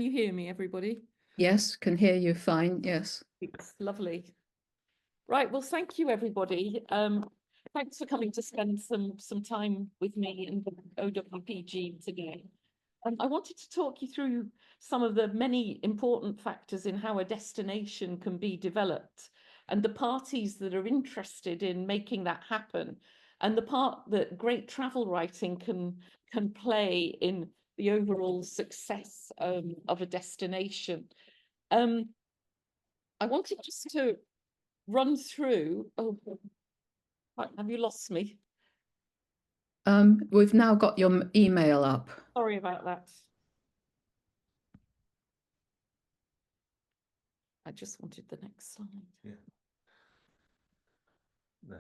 you hear me, everybody? Yes, can hear you fine. Yes. It's lovely. Right, well, thank you, everybody. Thanks for coming to spend some time with me and the OWPG today. I wanted to talk you through some of the many important factors in how a destination can be developed and the parties that are interested in making that happen, and the part that great travel writing can play in the overall success of a destination. Um, I wanted just to run through. Oh, right, have you lost me? We've now got your email up. Sorry about that. I just wanted the next slide. Yeah. No.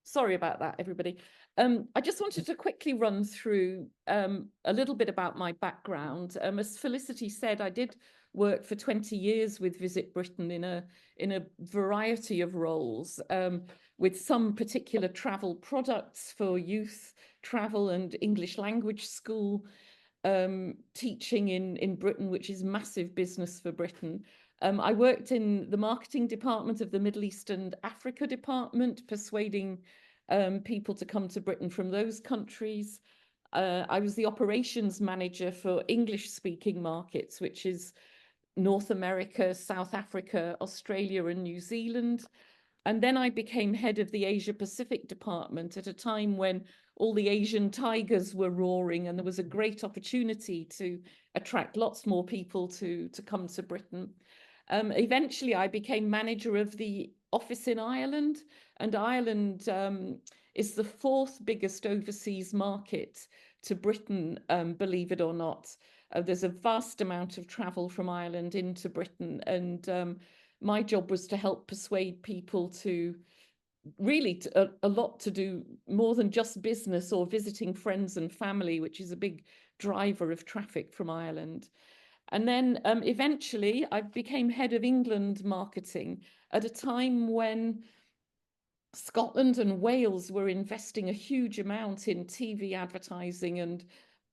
Sorry about that, everybody. I just wanted to quickly run through a little bit about my background. As Felicity said, I did work for 20 years with Visit Britain in a variety of roles, with some particular travel products for youth travel and English language school teaching in Britain, which is massive business for Britain. I worked in the marketing department of the Middle East and Africa department, persuading people to come to Britain from those countries. I was the operations manager for English-speaking markets, which is North America, South Africa, Australia, and New Zealand. And then I became head of the Asia Pacific department at a time when all the Asian tigers were roaring, and there was a great opportunity to attract lots more people to come to Britain. Eventually, I became manager of the office in Ireland, and Ireland is the fourth biggest overseas market to Britain, believe it or not. There's a vast amount of travel from Ireland into Britain, and my job was to help persuade people to really a lot to do more than just business or visiting friends and family, which is a big driver of traffic from Ireland. And then eventually I became head of England marketing at a time when Scotland and Wales were investing a huge amount in TV advertising and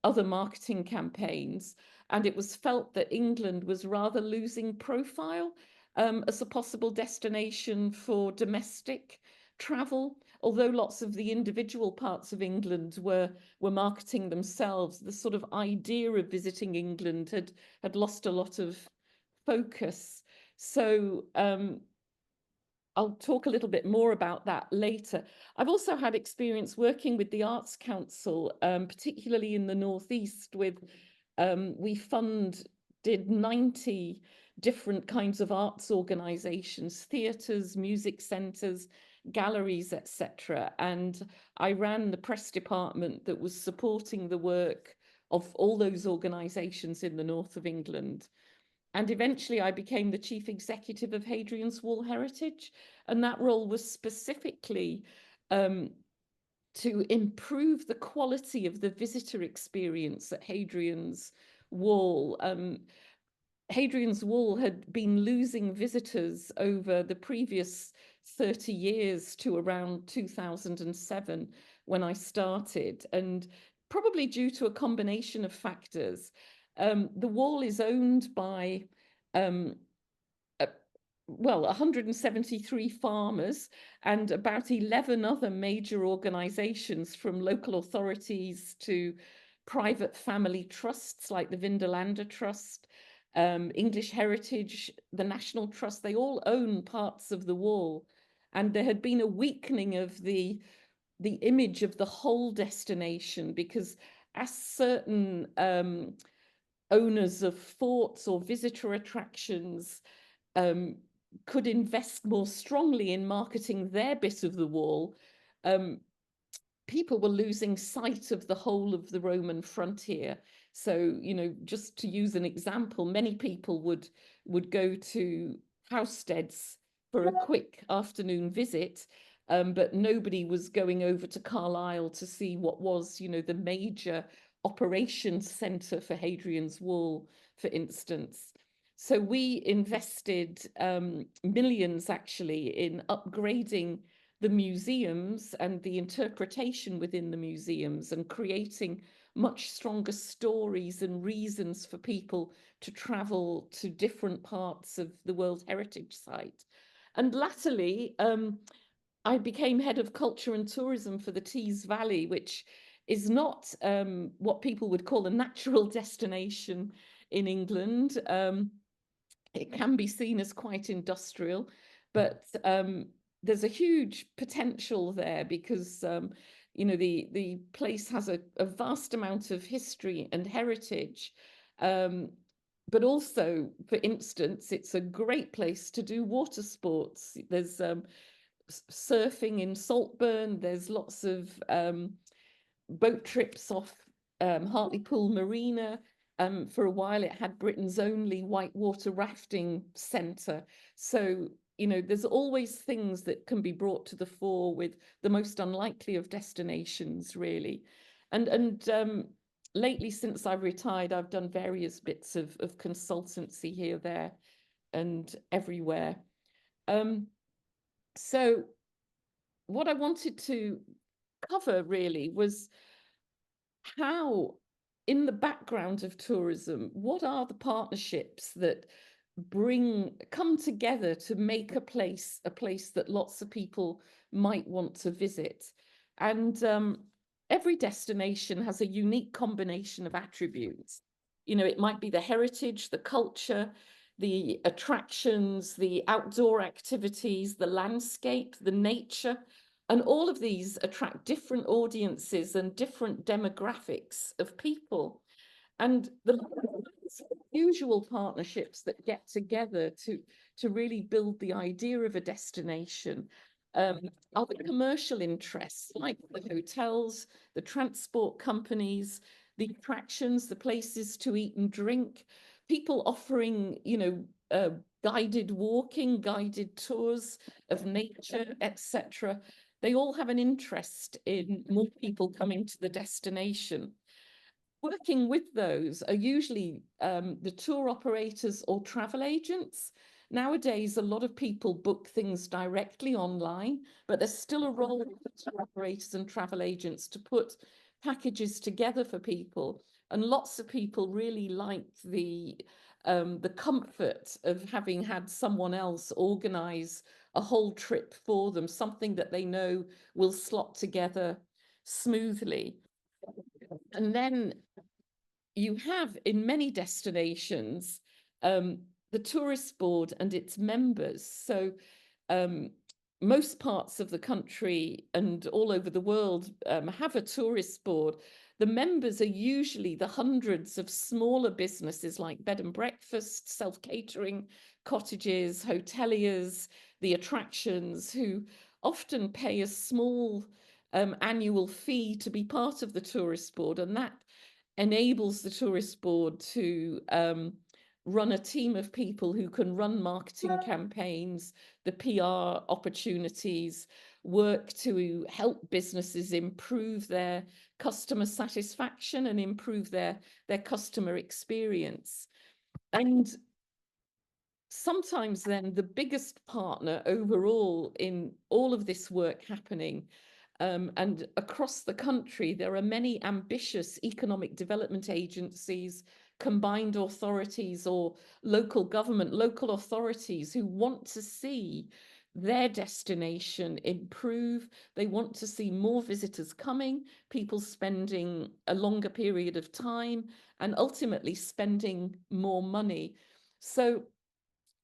other marketing campaigns. And it was felt that England was rather losing profile as a possible destination for domestic travel. Although lots of the individual parts of England were marketing themselves, the sort of idea of visiting England had lost a lot of focus. So I'll talk a little bit more about that later. I've also had experience working with the Arts Council, particularly in the Northeast, with we did 90 different kinds of arts organizations, theatres, music centres, galleries, etc. And I ran the press department that was supporting the work of all those organizations in the north of England. And eventually I became the chief executive of Hadrian's Wall Heritage. And that role was specifically to improve the quality of the visitor experience at Hadrian's Wall. Hadrian's Wall had been losing visitors over the previous 30 years to around 2007 when I started, and probably due to a combination of factors. The wall is owned by, well, 173 farmers and about 11 other major organizations, from local authorities to private family trusts like the Vindolanda Trust, English Heritage, the National Trust. They all own parts of the wall. And there had been a weakening of the image of the whole destination, because as certain owners of forts or visitor attractions could invest more strongly in marketing their bit of the wall, people were losing sight of the whole of the Roman frontier. So, you know, just to use an example, many people would go to Housesteads for a quick afternoon visit, but nobody was going over to Carlisle to see what was, you know, the major operations centre for Hadrian's Wall, for instance. So we invested millions actually in upgrading the museums and the interpretation within the museums and creating much stronger stories and reasons for people to travel to different parts of the World Heritage Site. And latterly, I became head of culture and tourism for the Tees Valley, which is not what people would call a natural destination in England. It can be seen as quite industrial, but there's a huge potential there because the place has a vast amount of history and heritage. But also, for instance, it's a great place to do water sports. There's surfing in Saltburn. There's lots of boat trips off Hartlepool Marina. For a while, it had Britain's only whitewater rafting centre. So, there's always things that can be brought to the fore with the most unlikely of destinations, really. And lately, since I've retired, I've done various bits of consultancy here, there, and everywhere. So what I wanted to cover really was how, in the background of tourism, what are the partnerships that come together to make a place that lots of people might want to visit. And every destination has a unique combination of attributes. It might be the heritage, the culture, the attractions, the outdoor activities, the landscape, the nature, and all of these attract different audiences and different demographics of people. And the usual partnerships that get together to really build the idea of a destination are the commercial interests, like the hotels, the transport companies, the attractions, the places to eat and drink, people offering, guided walking, guided tours of nature, etc. They all have an interest in more people coming to the destination. Working with those are usually the tour operators or travel agents. Nowadays, a lot of people book things directly online, but there's still a role for tour operators and travel agents to put packages together for people. And lots of people really like the comfort of having had someone else organize a whole trip for them, something that they know will slot together smoothly. And then you have in many destinations the tourist board and its members. So most parts of the country and all over the world have a tourist board. The members are usually the hundreds of smaller businesses like bed and breakfast, self-catering, cottages, hoteliers, the attractions, who often pay a small annual fee to be part of the tourist board, and that enables the tourist board to run a team of people who can run marketing campaigns, the PR opportunities, work to help businesses improve their customer satisfaction and improve their customer experience. And sometimes then the biggest partner overall in all of this work happening, and across the country, there are many ambitious economic development agencies, combined authorities, or local government, local authorities who want to see their destination improve. They want to see more visitors coming, people spending a longer period of time, and ultimately spending more money. So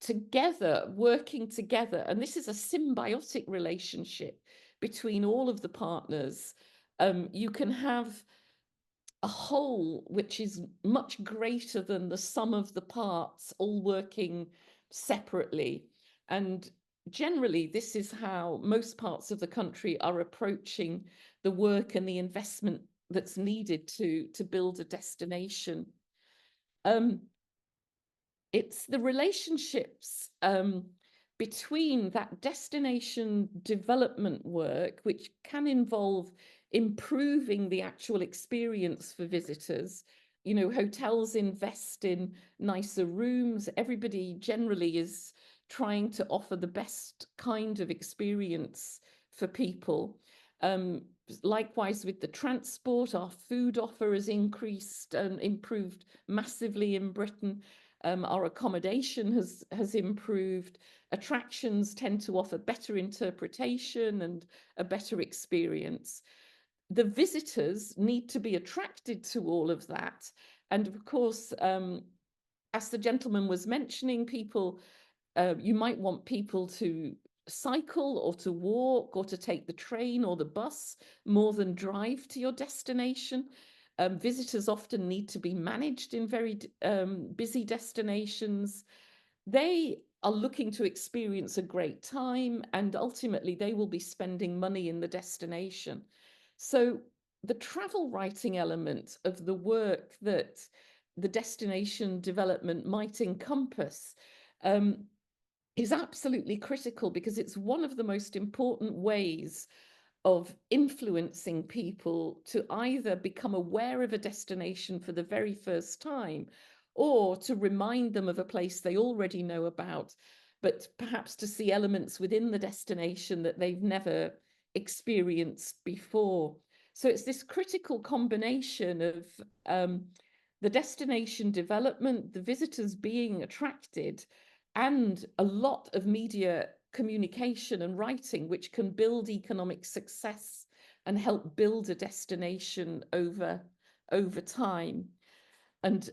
together, working together, and this is a symbiotic relationship between all of the partners, you can have a whole which is much greater than the sum of the parts all working separately. And generally, this is how most parts of the country are approaching the work and the investment that's needed to build a destination. It's the relationships between that destination development work, which can involve improving the actual experience for visitors. Hotels invest in nicer rooms. Everybody generally is trying to offer the best kind of experience for people. Likewise with the transport, our food offer has increased and improved massively in Britain. Our accommodation has improved. Attractions tend to offer better interpretation and a better experience. The visitors need to be attracted to all of that. And of course, as the gentleman was mentioning, you might want people to cycle or to walk or to take the train or the bus more than drive to your destination. Visitors often need to be managed in very busy destinations. They are looking to experience a great time, and ultimately they will be spending money in the destination. So the travel writing element of the work that the destination development might encompass is absolutely critical, because it's one of the most important ways of influencing people to either become aware of a destination for the very first time, or to remind them of a place they already know about, but perhaps to see elements within the destination that they've never experienced before. So it's this critical combination of the destination development, the visitors being attracted, and a lot of media communication and writing, which can build economic success and help build a destination over time. And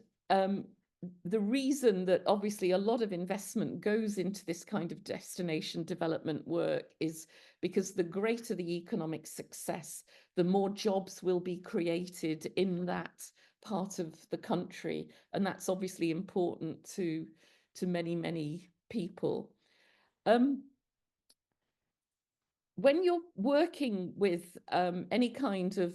the reason that obviously a lot of investment goes into this kind of destination development work is because the greater the economic success, the more jobs will be created in that part of the country. And that's obviously important to many people. When you're working with any kind of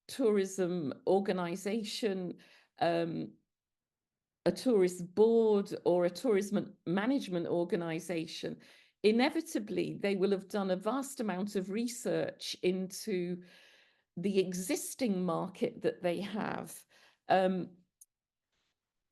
tourism organization, a tourist board or a tourism management organization, inevitably they will have done a vast amount of research into the existing market that they have.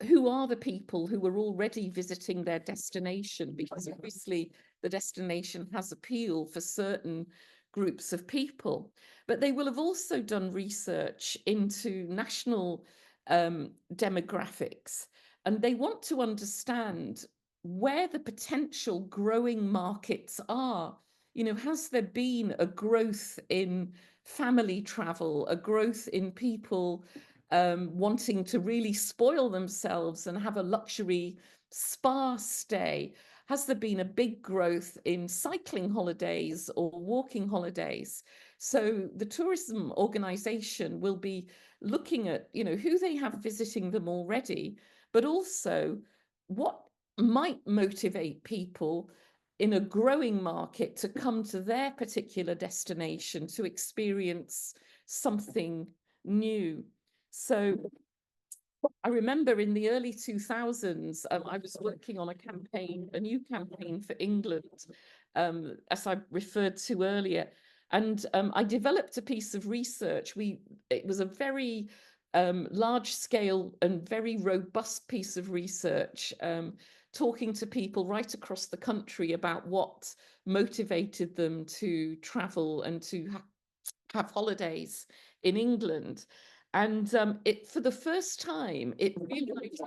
Who are the people who are already visiting their destination? Because obviously the destination has appeal for certain groups of people, but they will have also done research into national demographics, and they want to understand where the potential growing markets are. You know, has there been a growth in family travel, a growth in people wanting to really spoil themselves and have a luxury spa stay? Has there been a big growth in cycling holidays or walking holidays? So the tourism organization will be looking at, you know, who they have visiting them already, but also what might motivate people in a growing market to come to their particular destination to experience something new. So I remember in the early 2000s, I was working on a new campaign for England, as I referred to earlier. And I developed a piece of research. It was a very large scale and very robust piece of research, talking to people right across the country about what motivated them to travel and to have holidays in England. And for the first time, it realized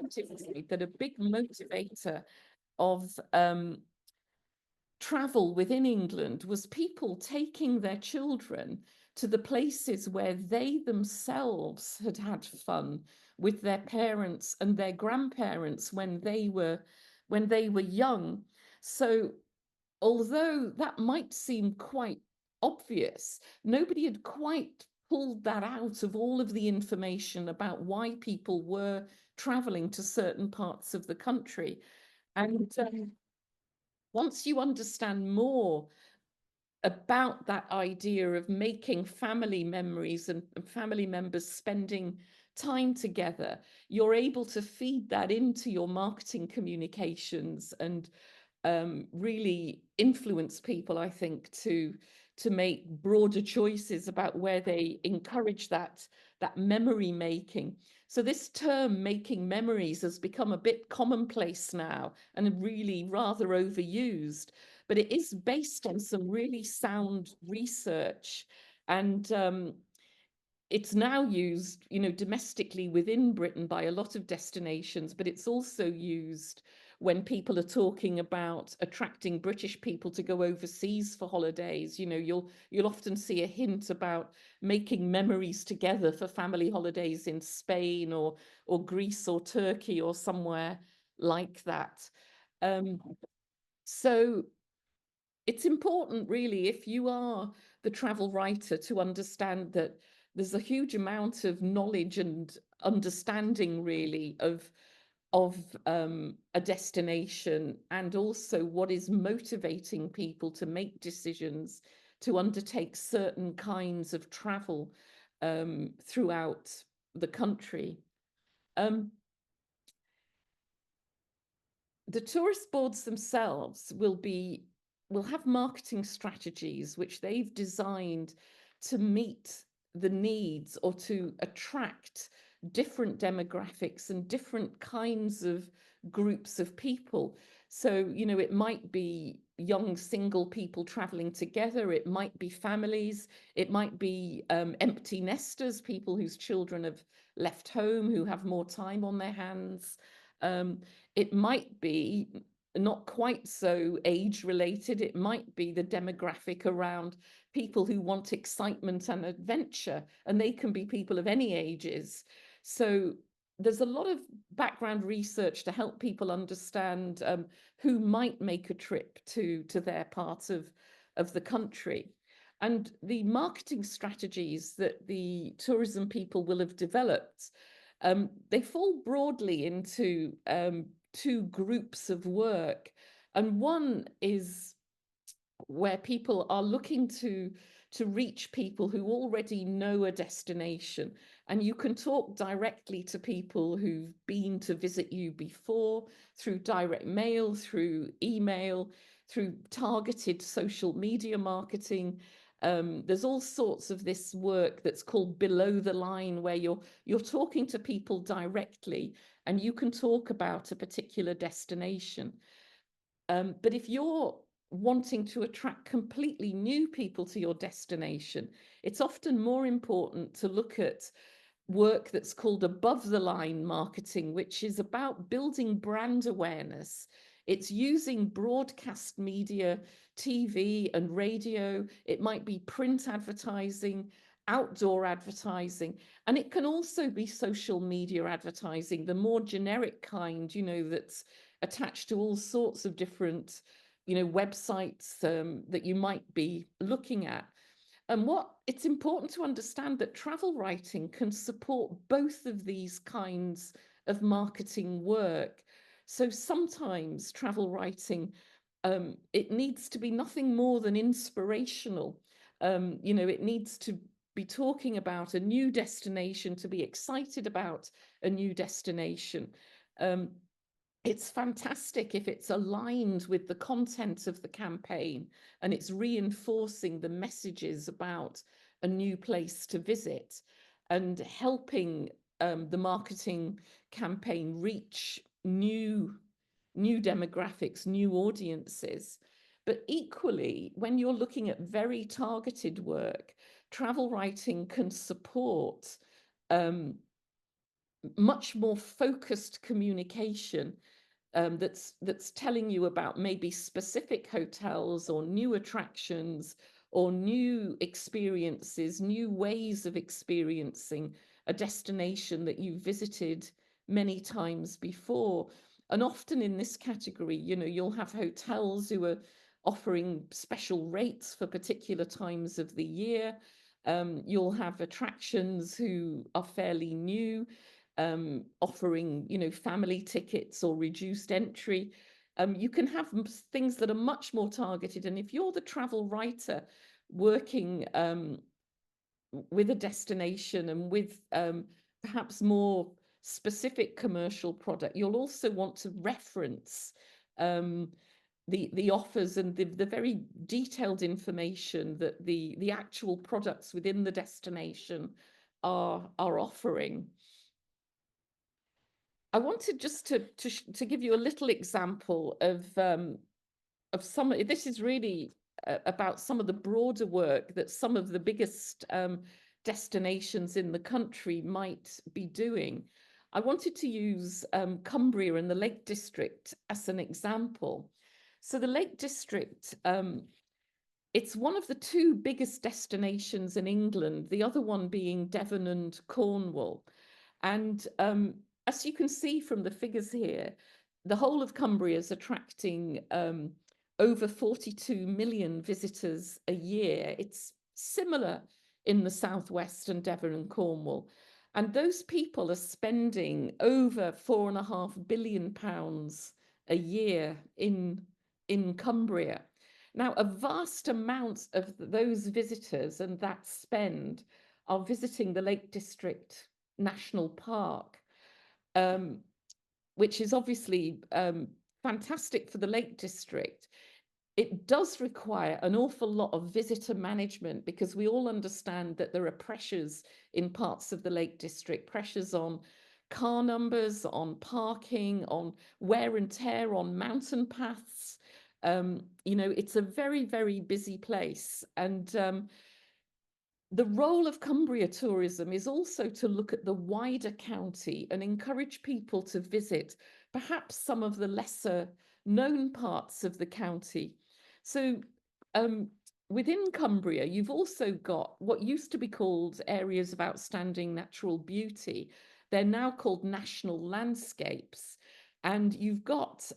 that a big motivator of travel within England was people taking their children to the places where they themselves had had fun with their parents and their grandparents when they were young. So although that might seem quite obvious, nobody had quite pulled that out of all of the information about why people were traveling to certain parts of the country. And once you understand more about that idea of making family memories and family members spending time together, you're able to feed that into your marketing communications and really influence people, I think, to make broader choices about where they encourage that memory making. So this term making memories has become a bit commonplace now and really rather overused, but it is based on some really sound research And it's now used, domestically within Britain by a lot of destinations, but it's also used when people are talking about attracting British people to go overseas for holidays. You'll often see a hint about making memories together for family holidays in Spain or Greece or Turkey or somewhere like that. So it's important, really, if you are the travel writer, to understand that there's a huge amount of knowledge and understanding, really, of a destination, and also what is motivating people to make decisions to undertake certain kinds of travel throughout the country. The tourist boards themselves will have marketing strategies which they've designed to meet the needs or to attract different demographics and different kinds of groups of people. So, it might be young single people traveling together, it might be families, it might be empty nesters, people whose children have left home, who have more time on their hands. It might be not quite so age related. It might be the demographic around people who want excitement and adventure, and they can be people of any ages. So there's a lot of background research to help people understand who might make a trip to their part of the country. And the marketing strategies that the tourism people will have developed, they fall broadly into two groups of work. And one is where people are looking to reach people who already know a destination, and you can talk directly to people who've been to visit you before through direct mail, through email, through targeted social media marketing. There's all sorts of this work that's called below the line, where you're talking to people directly and you can talk about a particular destination. But if you're wanting to attract completely new people to your destination, it's often more important to look at work that's called above the line marketing, which is about building brand awareness. It's using broadcast media, TV and radio. It might be print advertising, outdoor advertising, and it can also be social media advertising, the more generic kind, that's attached to all sorts of different, websites that you might be looking at. And it's important to understand that travel writing can support both of these kinds of marketing work. So sometimes travel writing, it needs to be nothing more than inspirational. It needs to be talking about a new destination, to be excited about a new destination. It's fantastic if it's aligned with the content of the campaign and it's reinforcing the messages about a new place to visit and helping the marketing campaign reach new demographics, new audiences. But equally, when you're looking at very targeted work, travel writing can support much more focused communication that's telling you about maybe specific hotels or new attractions or new experiences, new ways of experiencing a destination that you visited many times before. And often in this category, you'll have hotels who are offering special rates for particular times of the year. You'll have attractions who are fairly new, offering, family tickets or reduced entry. You can have things that are much more targeted. And if you're the travel writer working with a destination and with perhaps more specific commercial product, you'll also want to reference the offers and the very detailed information that the actual products within the destination are offering. I wanted just to give you a little example of some. This is really about some of the broader work that some of the biggest destinations in the country might be doing, I wanted to use Cumbria and the Lake District as an example. So the Lake District, it's one of the two biggest destinations in England, the other one being Devon and Cornwall. And as you can see from the figures here, the whole of Cumbria is attracting over 42 million visitors a year. It's similar in the southwest and Devon and Cornwall. And those people are spending over £4.5 billion a year in Cumbria. Now, a vast amount of those visitors and that spend are visiting the Lake District National Park, which is obviously fantastic for the Lake District. It does require an awful lot of visitor management, because we all understand that there are pressures in parts of the Lake District, pressures on car numbers, on parking, on wear and tear on mountain paths. You know, it's a very, very busy place. And the role of Cumbria tourism is also to look at the wider county and encourage people to visit perhaps some of the lesser known parts of the county. So within Cumbria, you've also got what used to be called areas of outstanding natural beauty. They're now called national landscapes. And you've got,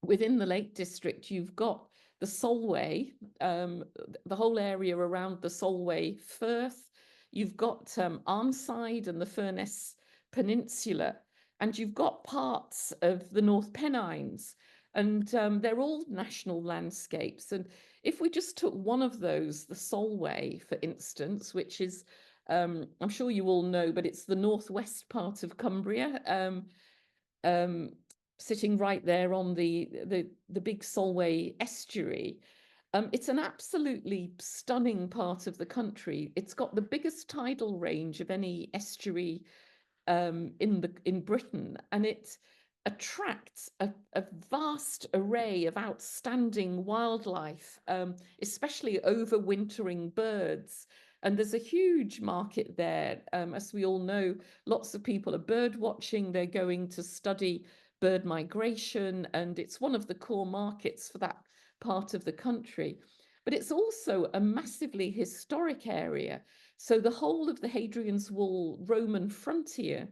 within the Lake District, you've got the Solway, the whole area around the Solway Firth. You've got Arnside and the Furness Peninsula, and you've got parts of the North Pennines, and they're all national landscapes. And if we just took one of those, the Solway, for instance, which is, I'm sure you all know, but it's the northwest part of Cumbria, sitting right there on the big Solway estuary. It's an absolutely stunning part of the country. It's got the biggest tidal range of any estuary in Britain, and it attracts a vast array of outstanding wildlife, especially overwintering birds. And there's a huge market there. As we all know, lots of people are bird watching. They're going to study bird migration, and it's one of the core markets for that part of the country. But it's also a massively historic area. So the whole of the Hadrian's Wall Roman frontier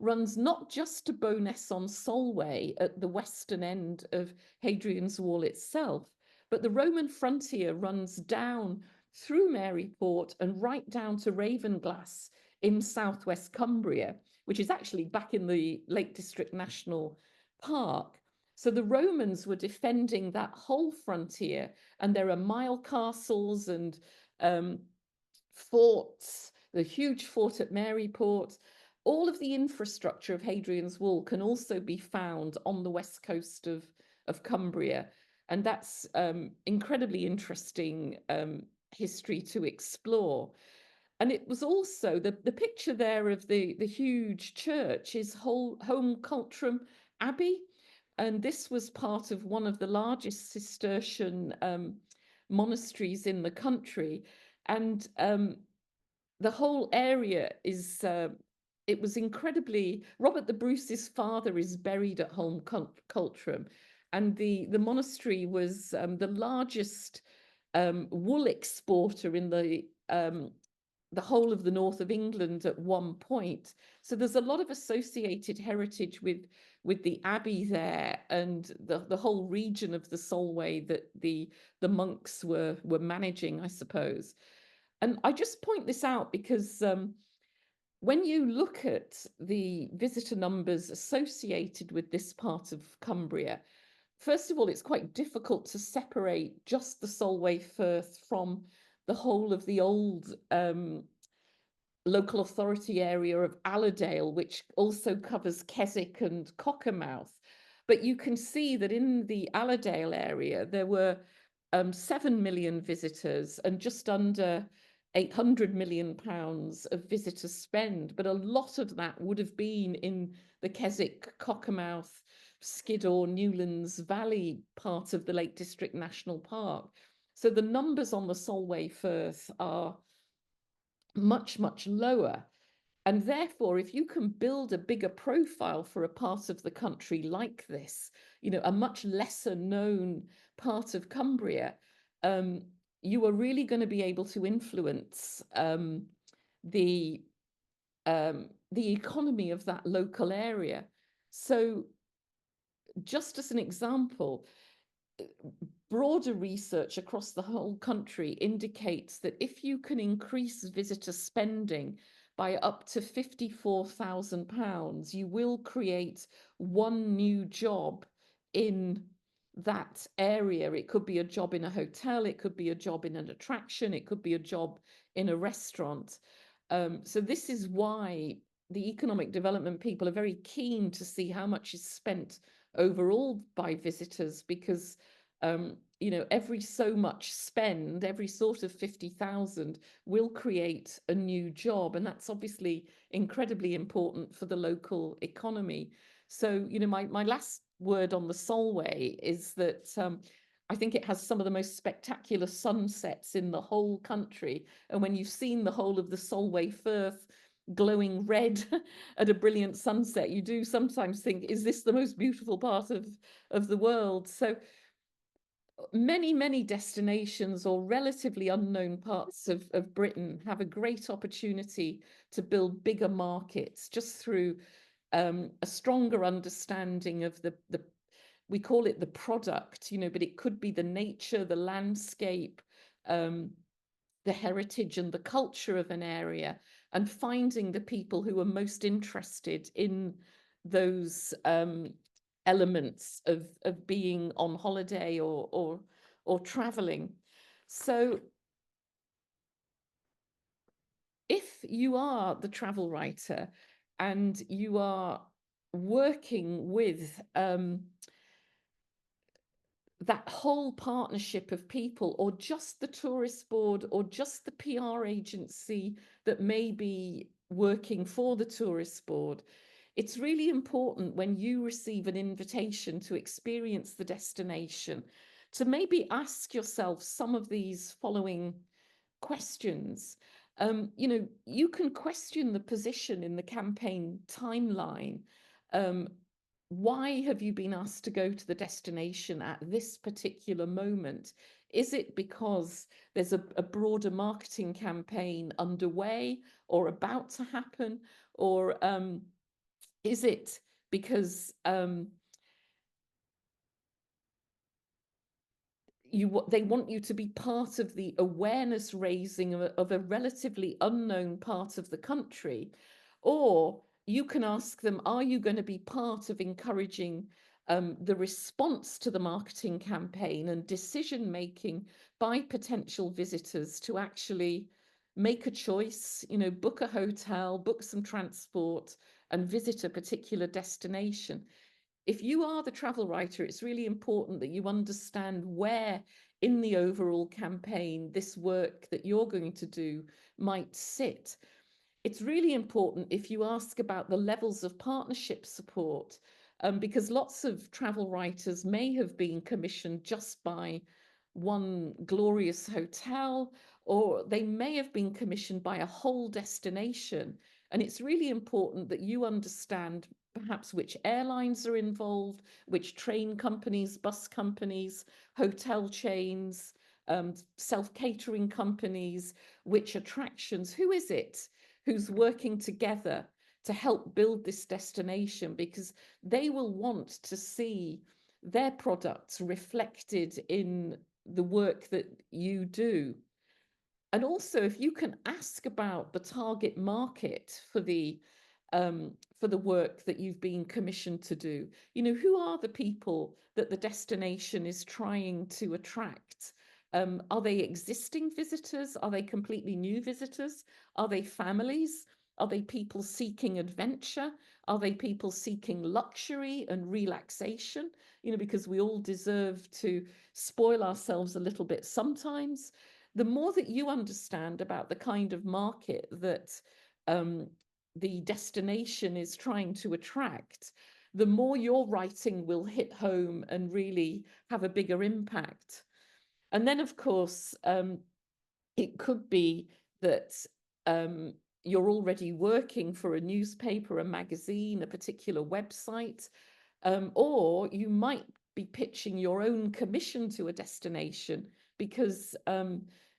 runs not just to Bowness-on-Solway at the western end of Hadrian's Wall itself, but the Roman frontier runs down through Maryport and right down to Ravenglass in southwest Cumbria, which is actually back in the Lake District National Park. So the Romans were defending that whole frontier, and there are mile castles and forts, the huge fort at Maryport. All of the infrastructure of Hadrian's Wall can also be found on the west coast of Cumbria. And that's incredibly interesting history to explore. And it was also, the picture there of the huge church is Home Cultrum Abbey. And this was part of one of the largest Cistercian monasteries in the country. And the whole area is, it was incredibly, Robert the Bruce's father is buried at Home Cultrum. And the monastery was the largest wool exporter in the whole of the north of England at one point. So there's a lot of associated heritage with the abbey there, and the whole region of the Solway that the monks were managing, I suppose. And I just point this out because when you look at the visitor numbers associated with this part of Cumbria, first of all, it's quite difficult to separate just the Solway Firth from the whole of the old local authority area of Allerdale, which also covers Keswick and Cockermouth. But you can see that in the Allerdale area, there were 7 million visitors and just under £800 million of visitor spend. But a lot of that would have been in the Keswick, Cockermouth, Skiddaw, Newlands Valley part of the Lake District National Park. So the numbers on the Solway Firth are much, much lower. And therefore, if you can build a bigger profile for a part of the country like this, you know, a much lesser known part of Cumbria, um, you are really going to be able to influence the the economy of that local area. So, just as an example, broader research across the whole country indicates that if you can increase visitor spending by up to £54,000, you will create one new job in that area. It could be a job in a hotel, it could be a job in an attraction, it could be a job in a restaurant. So this is why the economic development people are very keen to see how much is spent overall by visitors, because you know, every so much spend, every sort of 50,000 will create a new job. And that's obviously incredibly important for the local economy. So, you know, my last word on the Solway is that I think it has some of the most spectacular sunsets in the whole country. And when you've seen the whole of the Solway Firth glowing red at a brilliant sunset, you do sometimes think, is this the most beautiful part of the world? So many destinations or relatively unknown parts of Britain have a great opportunity to build bigger markets just through a stronger understanding of the we call it the product, you know, but it could be the nature, the landscape, the heritage and the culture of an area, and finding the people who are most interested in those elements of being on holiday or traveling. So if you are the travel writer and you are working with that whole partnership of people, or just the tourist board, or just the PR agency that may be working for the tourist board, it's really important when you receive an invitation to experience the destination to maybe ask yourself some of these following questions. You know, you can question the position in the campaign timeline. Why have you been asked to go to the destination at this particular moment? Is it because there's a broader marketing campaign underway or about to happen? Or is it because they want you to be part of the awareness raising of a relatively unknown part of the country? Or you can ask them, are you going to be part of encouraging the response to the marketing campaign and decision making by potential visitors to actually make a choice, you know, book a hotel, book some transport, and visit a particular destination? If you are the travel writer, it's really important that you understand where in the overall campaign this work that you're going to do might sit. It's really important if you ask about the levels of partnership support, because lots of travel writers may have been commissioned just by one glorious hotel, or they may have been commissioned by a whole destination. And it's really important that you understand perhaps which airlines are involved, which train companies, bus companies, hotel chains, self-catering companies, which attractions, who is it who's working together to help build this destination, because they will want to see their products reflected in the work that you do. And also, if you can ask about the target market for the work that you've been commissioned to do, you know, who are the people that the destination is trying to attract? Are they existing visitors? Are they completely new visitors? Are they families? Are they people seeking adventure? Are they people seeking luxury and relaxation? You know, because we all deserve to spoil ourselves a little bit sometimes. The more that you understand about the kind of market that the destination is trying to attract, the more your writing will hit home and really have a bigger impact. And then, of course, it could be that you're already working for a newspaper, a magazine, a particular website, or you might be pitching your own commission to a destination because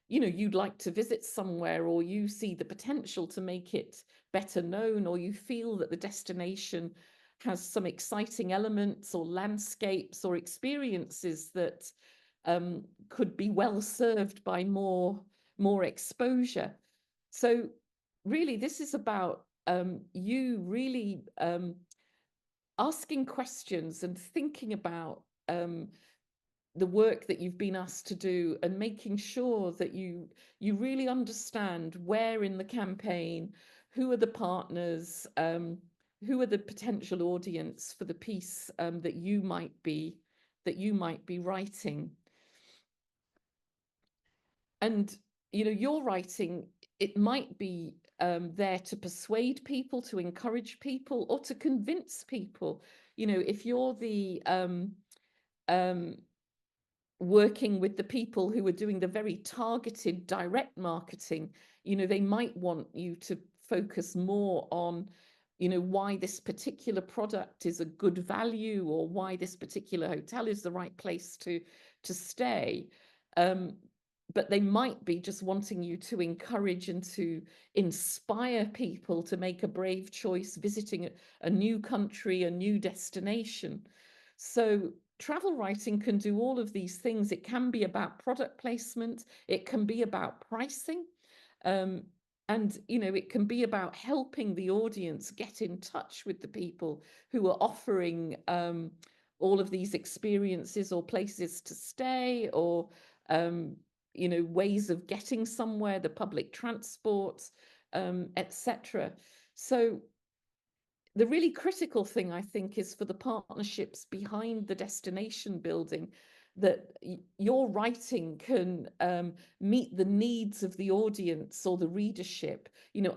you'd like to visit somewhere, or you see the potential to make it better known, or you feel that the destination has some exciting elements or landscapes or experiences that could be well served by more exposure. So really, this is about you really asking questions and thinking about the work that you've been asked to do, and making sure that you really understand where in the campaign, who are the partners, who are the potential audience for the piece that you might be writing. And your writing, it might be there to persuade people, to encourage people, or to convince people. If you're the working with the people who are doing the very targeted direct marketing, they might want you to focus more on why this particular product is a good value, or why this particular hotel is the right place to stay. But they might be just wanting you to encourage and to inspire people to make a brave choice visiting a new country, a new destination. So travel writing can do all of these things. It can be about product placement, it can be about pricing, and it can be about helping the audience get in touch with the people who are offering all of these experiences, or places to stay, or ways of getting somewhere, the public transport, etc. So the really critical thing, I think, is for the partnerships behind the destination building, that your writing can meet the needs of the audience or the readership.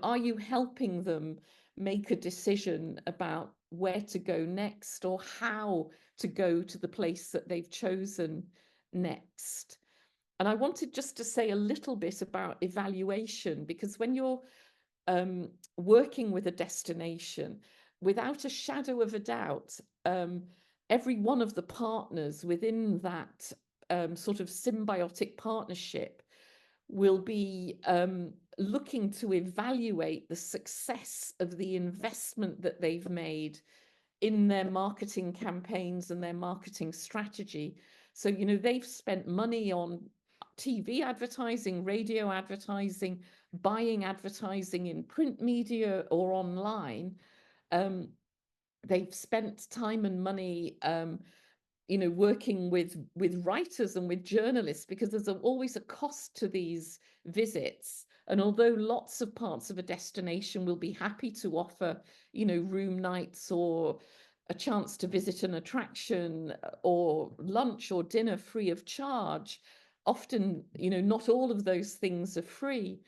Are you helping them make a decision about where to go next, or how to go to the place that they've chosen next? And I wanted just to say a little bit about evaluation, because when you're working with a destination, without a shadow of a doubt, every one of the partners within that sort of symbiotic partnership will be looking to evaluate the success of the investment that they've made in their marketing campaigns and their marketing strategy. So, they've spent money on TV advertising, radio advertising, buying advertising in print media or online. They've spent time and money working with writers and with journalists, because there's always a cost to these visits. And although lots of parts of a destination will be happy to offer room nights, or a chance to visit an attraction, or lunch or dinner free of charge, often not all of those things are free.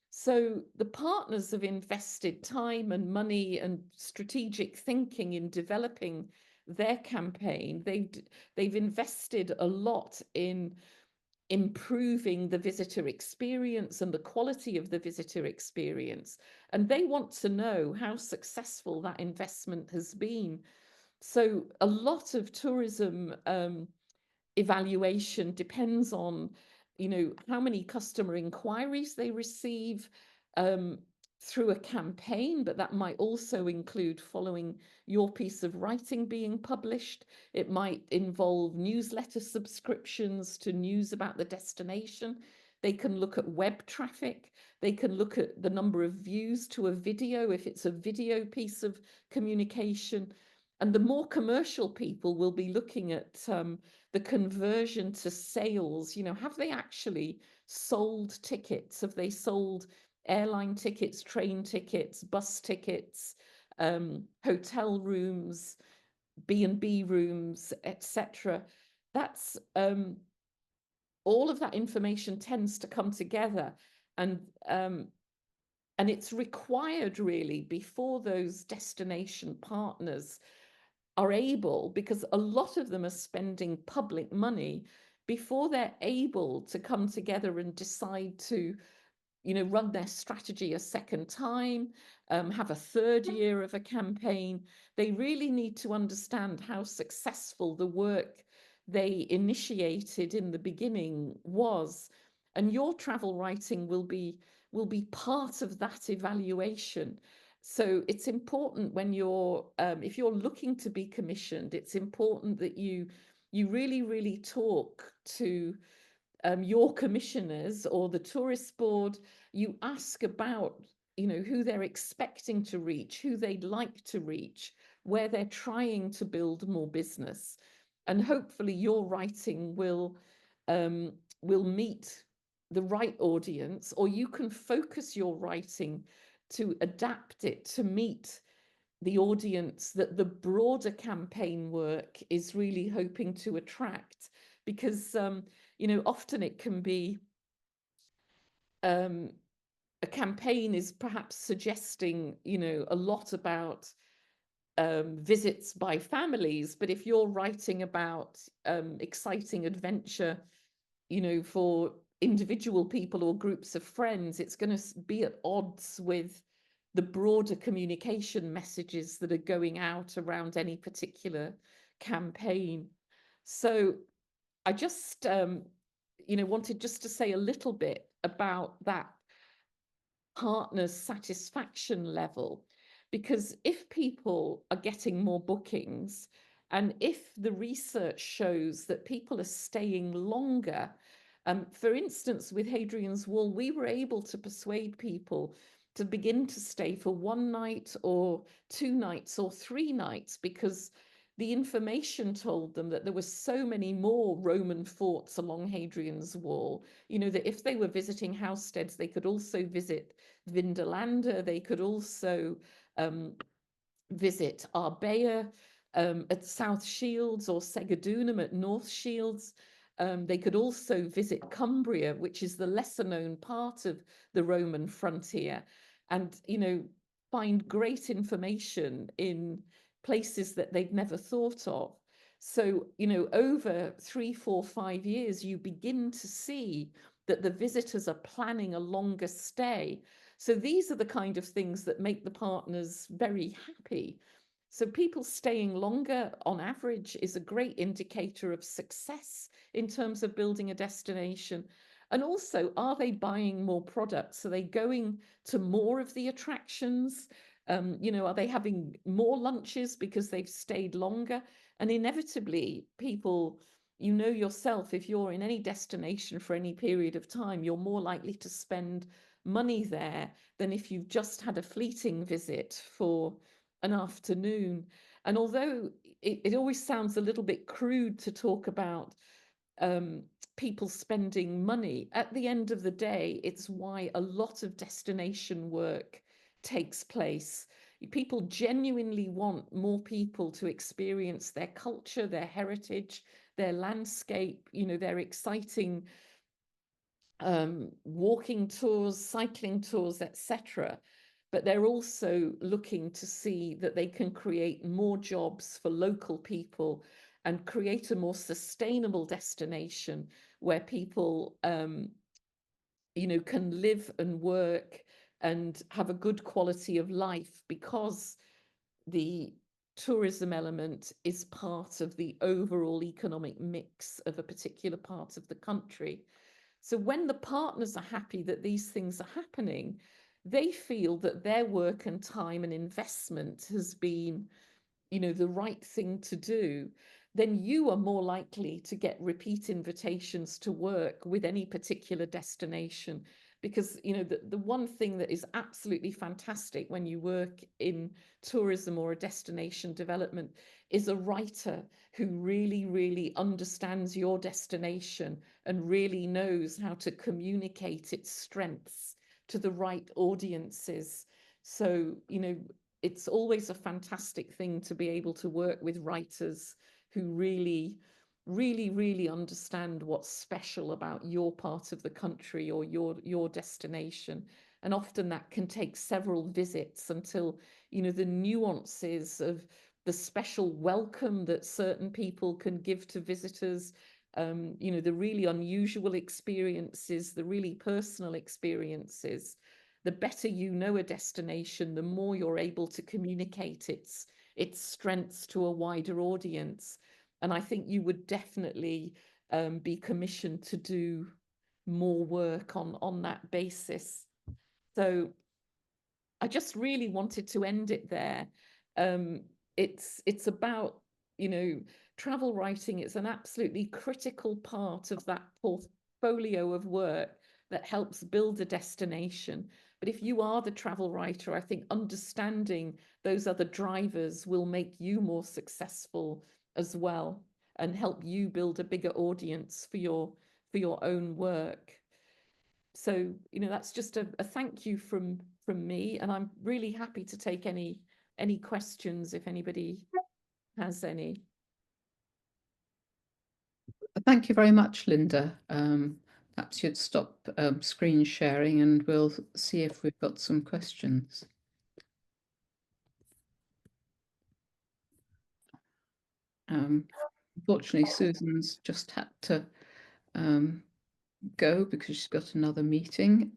So the partners have invested time and money and strategic thinking in developing their campaign. They've invested a lot in improving the visitor experience and the quality of the visitor experience, and they want to know how successful that investment has been. So a lot of tourism evaluation depends on how many customer inquiries they receive through a campaign, but that might also include following your piece of writing being published. It might involve newsletter subscriptions to news about the destination. They can look at web traffic. They can look at the number of views to a video if it's a video piece of communication. And the more commercial people will be looking at the conversion to sales. Have they actually sold tickets? Have they sold airline tickets, train tickets, bus tickets, hotel rooms, B&B rooms, etc.? That's all of that information tends to come together, and it's required really before those destination partners are able, because a lot of them are spending public money, before they're able to come together and decide to, run their strategy a second time, have a third year of a campaign, they really need to understand how successful the work they initiated in the beginning was. And your travel writing will be part of that evaluation. So it's important when you're if you're looking to be commissioned, it's important that you really, really talk to your commissioners or the tourist board. You ask about, who they're expecting to reach, who they'd like to reach, where they're trying to build more business, and hopefully your writing will meet the right audience, or you can focus your writing to adapt it to meet the audience that the broader campaign work is really hoping to attract. Because often it can be a campaign is perhaps suggesting a lot about visits by families, but if you're writing about exciting adventure for individual people or groups of friends, it's going to be at odds with the broader communication messages that are going out around any particular campaign. So I just wanted just to say a little bit about that partner's satisfaction level, because if people are getting more bookings, and if the research shows that people are staying longer, for instance, with Hadrian's Wall, we were able to persuade people to begin to stay for 1 night or 2 nights or 3 nights, because the information told them that there were so many more Roman forts along Hadrian's Wall, that if they were visiting Housesteads, they could also visit Vindolanda, they could also visit Arbea at South Shields, or Segedunum at North Shields. They could also visit Cumbria, which is the lesser known part of the Roman frontier, and find great information in places that they'd never thought of. So over 3, 4, 5 years, you begin to see that the visitors are planning a longer stay. So these are the kind of things that make the partners very happy. So people staying longer on average is a great indicator of success in terms of building a destination. And also, are they buying more products? Are they going to more of the attractions? Are they having more lunches because they've stayed longer? And inevitably, people, yourself, if you're in any destination for any period of time, you're more likely to spend money there than if you've just had a fleeting visit for an afternoon. And although it always sounds a little bit crude to talk about people spending money, at the end of the day, it's why a lot of destination work takes place. People genuinely want more people to experience their culture, their heritage, their landscape, their exciting walking tours, cycling tours, etc. But they're also looking to see that they can create more jobs for local people and create a more sustainable destination where people, can live and work and have a good quality of life, because the tourism element is part of the overall economic mix of a particular part of the country. So when the partners are happy that these things are happening, they feel that their work and time and investment has been, the right thing to do. Then you are more likely to get repeat invitations to work with any particular destination. Because, the one thing that is absolutely fantastic when you work in tourism or a destination development is a writer who really, really understands your destination and really knows how to communicate its strengths to the right audiences. So, it's always a fantastic thing to be able to work with writers who really, really, really understand what's special about your part of the country or your destination. And often that can take several visits until, the nuances of the special welcome that certain people can give to visitors, you know, the really unusual experiences, the really personal experiences. The better you know a destination, the more you're able to communicate its strengths to a wider audience. And I think you would definitely be commissioned to do more work on that basis. So I just really wanted to end it there. It's about, you know, travel writing. It's an absolutely critical part of that portfolio of work that helps build a destination. But if you are the travel writer, I think understanding those other drivers will make you more successful as well and help you build a bigger audience for your own work. So, you know, that's just a thank you from me, and I'm really happy to take any questions if anybody has any. Thank you very much, Linda. Perhaps you'd stop screen sharing and we'll see if we've got some questions. Unfortunately, Susan's just had to go because she's got another meeting.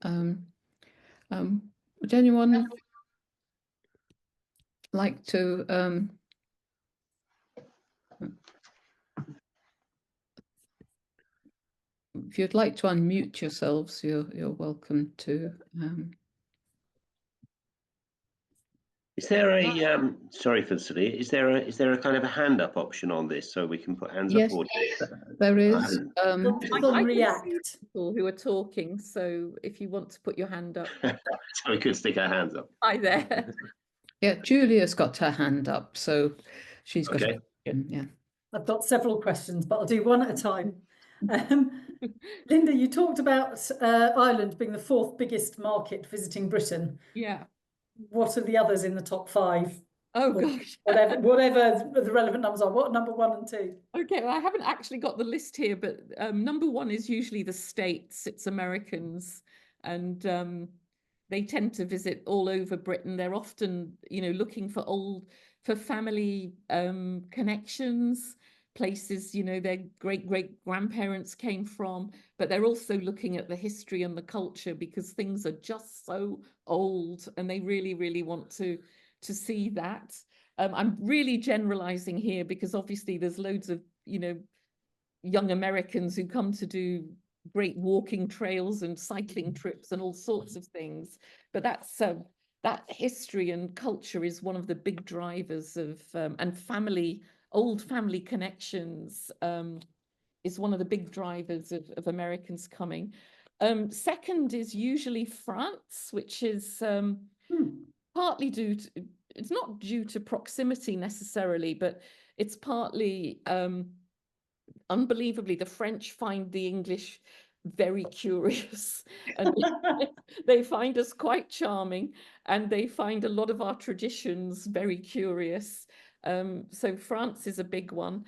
Would anyone like to if you'd like to unmute yourselves, you're welcome to. Is there a sorry, Felicity? Is there a kind of a hand up option on this so we can put hands Yes, up? there is. I can react. see people who are talking, so if you want to put your hand up. So we could stick our hands up. Hi there. Yeah, Julia's got her hand up, so she's got Okay. a question. Yeah. I've got several questions, but I'll do one at a time. Linda, you talked about Ireland being the 4th biggest market visiting Britain. Yeah. What are the others in the top 5? Oh Or gosh. whatever the relevant numbers are. What number 1 and 2? Okay, well, I haven't actually got the list here, but number 1 is usually the States. It's Americans, and they tend to visit all over Britain. They're often, you know, looking for family connections, places, you know, their great-great-grandparents came from, but they're also looking at the history and the culture because things are just so old, and they really, really want to see that. I'm really generalizing here because obviously there's loads of, you know, young Americans who come to do great walking trails and cycling trips and all sorts of things. But that's that history and culture is one of the big drivers of and old family connections is one of the big drivers of Americans coming. Second is usually France, which is partly due to, it's not due to proximity necessarily, but it's partly unbelievably the French find the English very curious and they find us quite charming, and they find a lot of our traditions very curious. So France is a big one.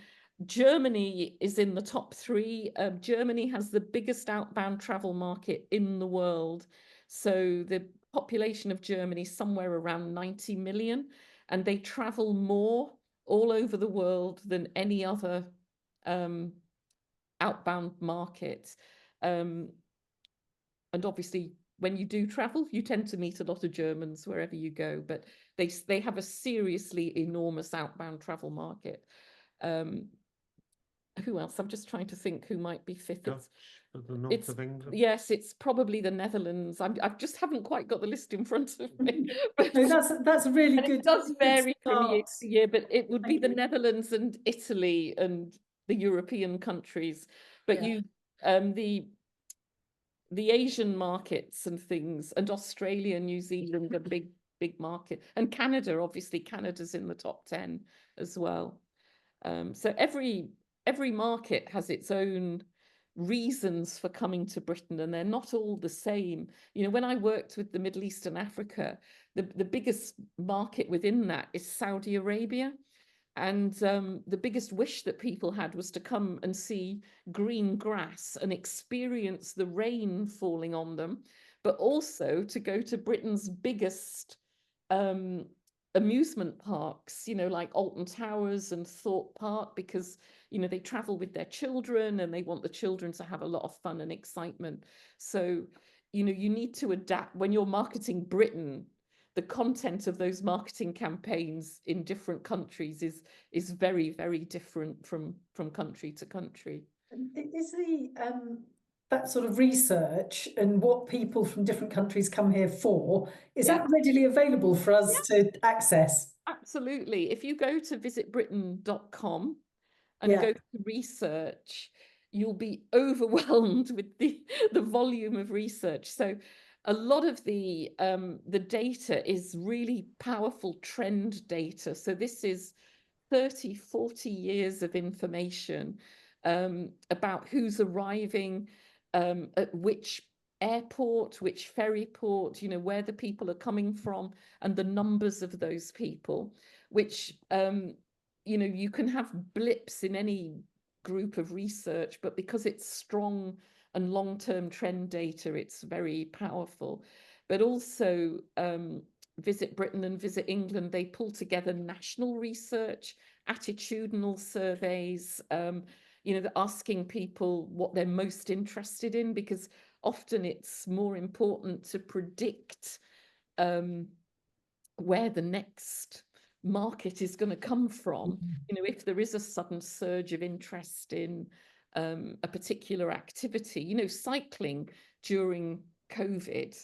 Germany is in the top 3. Germany has the biggest outbound travel market in the world. So the population of Germany somewhere around 90 million, and they travel more all over the world than any other outbound market. And obviously when you do travel, you tend to meet a lot of Germans wherever you go, but they have a seriously enormous outbound travel market. Who else? I'm just trying to think who might be 5th. Dutch at the north of England. Yes, it's probably the Netherlands. I just haven't quite got the list in front of me. No, that's really good. It does vary from year start. to year, but it would be Thank the you. Netherlands and Italy and the European countries. But Yeah. the Asian markets and things, and Australia, New Zealand, a big market, and Canada, obviously Canada's in the top 10 as well. So every market has its own reasons for coming to Britain, and they're not all the same. You know, when I worked with the Middle East and Africa, the biggest market within that is Saudi Arabia. And the biggest wish that people had was to come and see green grass and experience the rain falling on them, but also to go to Britain's biggest amusement parks, you know, like Alton Towers and Thorpe Park, because, you know, they travel with their children and they want the children to have a lot of fun and excitement. So, you know, you need to adapt when you're marketing Britain. The content of those marketing campaigns in different countries is very, very different from country to country. Is the that sort of research and what people from different countries come here for, is that readily available for us to access? Absolutely. If you go to visitbritain.com and go to research, you'll be overwhelmed with the volume of research. So a lot of the data is really powerful trend data. So this is 30, 40 years of information about who's arriving, at which airport, which ferry port, you know, where the people are coming from and the numbers of those people, which, you know, you can have blips in any group of research, but because it's strong and long-term trend data, it's very powerful. But also Visit Britain and Visit England, they pull together national research, attitudinal surveys, you know, they're asking people what they're most interested in, because often it's more important to predict where the next market is going to come from. You know, if there is a sudden surge of interest in a particular activity, you know, cycling during COVID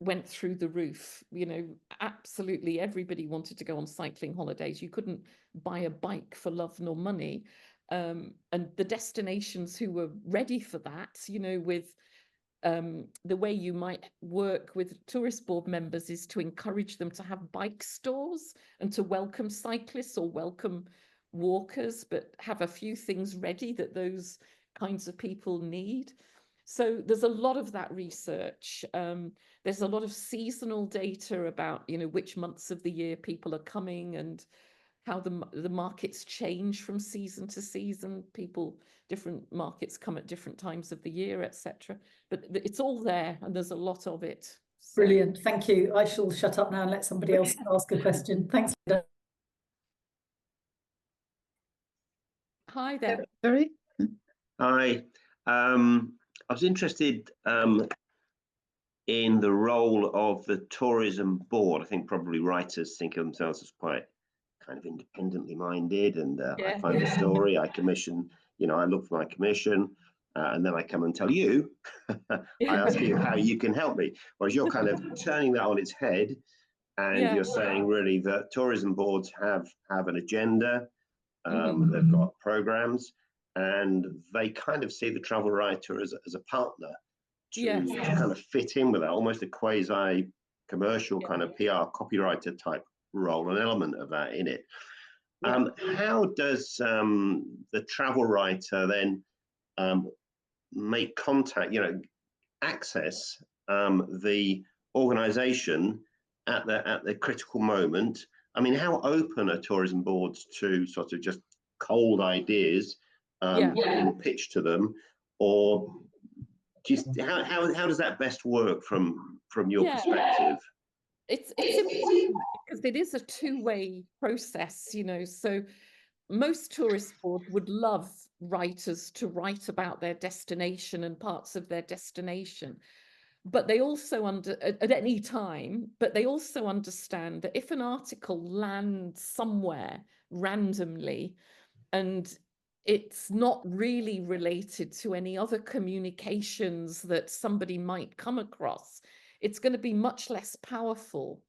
went through the roof. You know, absolutely everybody wanted to go on cycling holidays. You couldn't buy a bike for love nor money. And the destinations who were ready for that, you know, with the way you might work with tourist board members is to encourage them to have bike stores and to welcome cyclists or welcome walkers, but have a few things ready that those kinds of people need. So there's a lot of that research. There's a lot of seasonal data about, you know, which months of the year people are coming and how the markets change from season to season. Different markets come at different times of the year, etc. But it's all there, and there's a lot of it. So. Brilliant, thank you. I shall shut up now and let somebody else ask a question. Thanks, Linda. Hi there. Sorry. Hi. I was interested in the role of the tourism board. I think probably writers think of themselves as quite kind of independently minded, and I find a story, I commission, you know, I look for my commission, and then I come and tell you, I ask you how you can help me. Whereas you're kind of turning that on its head, and you're saying really that tourism boards have an agenda, they've got programs, and they kind of see the travel writer as a partner to kind of fit in with that, almost a quasi commercial kind of PR copywriter type role, an element of that in it. How does the travel writer then make contact, you know, access the organization at the critical moment? I mean, how open are tourism boards to sort of just cold ideas being pitched to them, or just how does that best work from your perspective? It's important because it is a two-way process, you know. So most tourist boards would love writers to write about their destination and parts of their destination, but they also at any time, but they also understand that if an article lands somewhere randomly and it's not really related to any other communications that somebody might come across, it's going to be much less powerful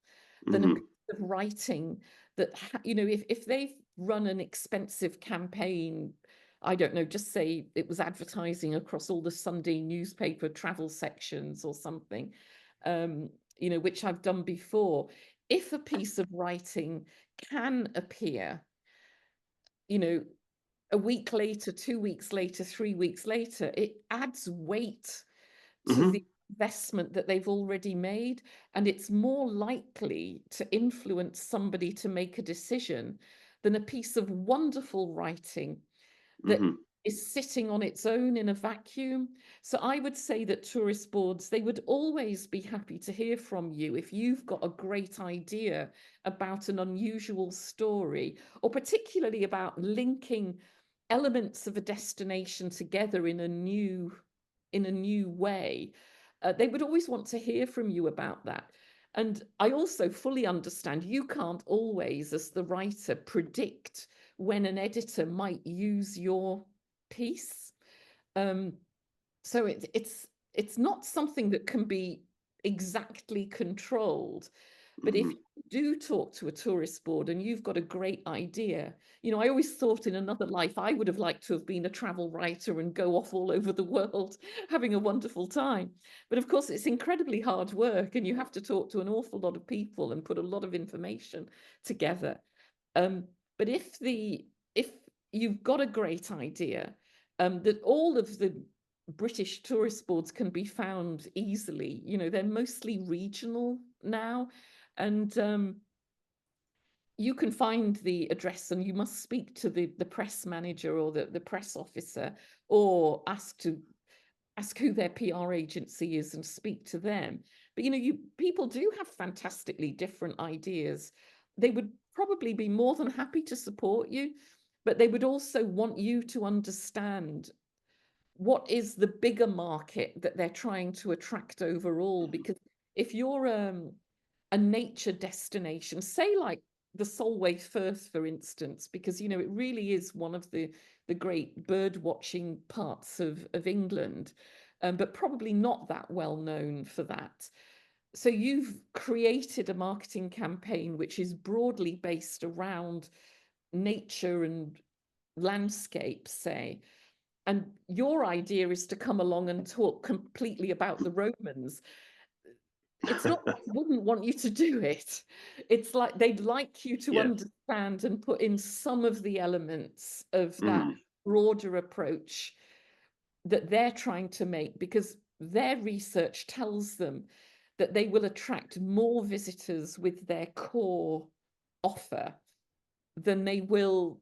than a piece of writing that, you know, if they've run an expensive campaign, I don't know, just say it was advertising across all the Sunday newspaper travel sections or something, you know, which I've done before. If a piece of writing can appear, you know, a week later, 2 weeks later, 3 weeks later, it adds weight to the investment that they've already made, and it's more likely to influence somebody to make a decision than a piece of wonderful writing that is sitting on its own in a vacuum. So I would say that tourist boards, they would always be happy to hear from you if you've got a great idea about an unusual story, or particularly about linking elements of a destination together in a new way, they would always want to hear from you about that. And I also fully understand you can't always, as the writer, predict when an editor might use your piece. So it's not something that can be exactly controlled. But if you do talk to a tourist board and you've got a great idea, you know, I always thought in another life I would have liked to have been a travel writer and go off all over the world having a wonderful time. But of course, it's incredibly hard work and you have to talk to an awful lot of people and put a lot of information together. But if you've got a great idea, that all of the British tourist boards can be found easily, you know, they're mostly regional now. And you can find the address and you must speak to the press manager or the press officer, or ask who their PR agency is and speak to them. But, you know, people do have fantastically different ideas. They would probably be more than happy to support you, but they would also want you to understand what is the bigger market that they're trying to attract overall. Because if you're a nature destination, say like the Solway Firth, for instance, because, you know, it really is one of the great bird watching parts of England, but probably not that well known for that. So you've created a marketing campaign which is broadly based around nature and landscape, say, and your idea is to come along and talk completely about the Romans. It's not that they wouldn't want you to do it. It's like they'd like you to understand and put in some of the elements of that broader approach that they're trying to make, because their research tells them that they will attract more visitors with their core offer than they will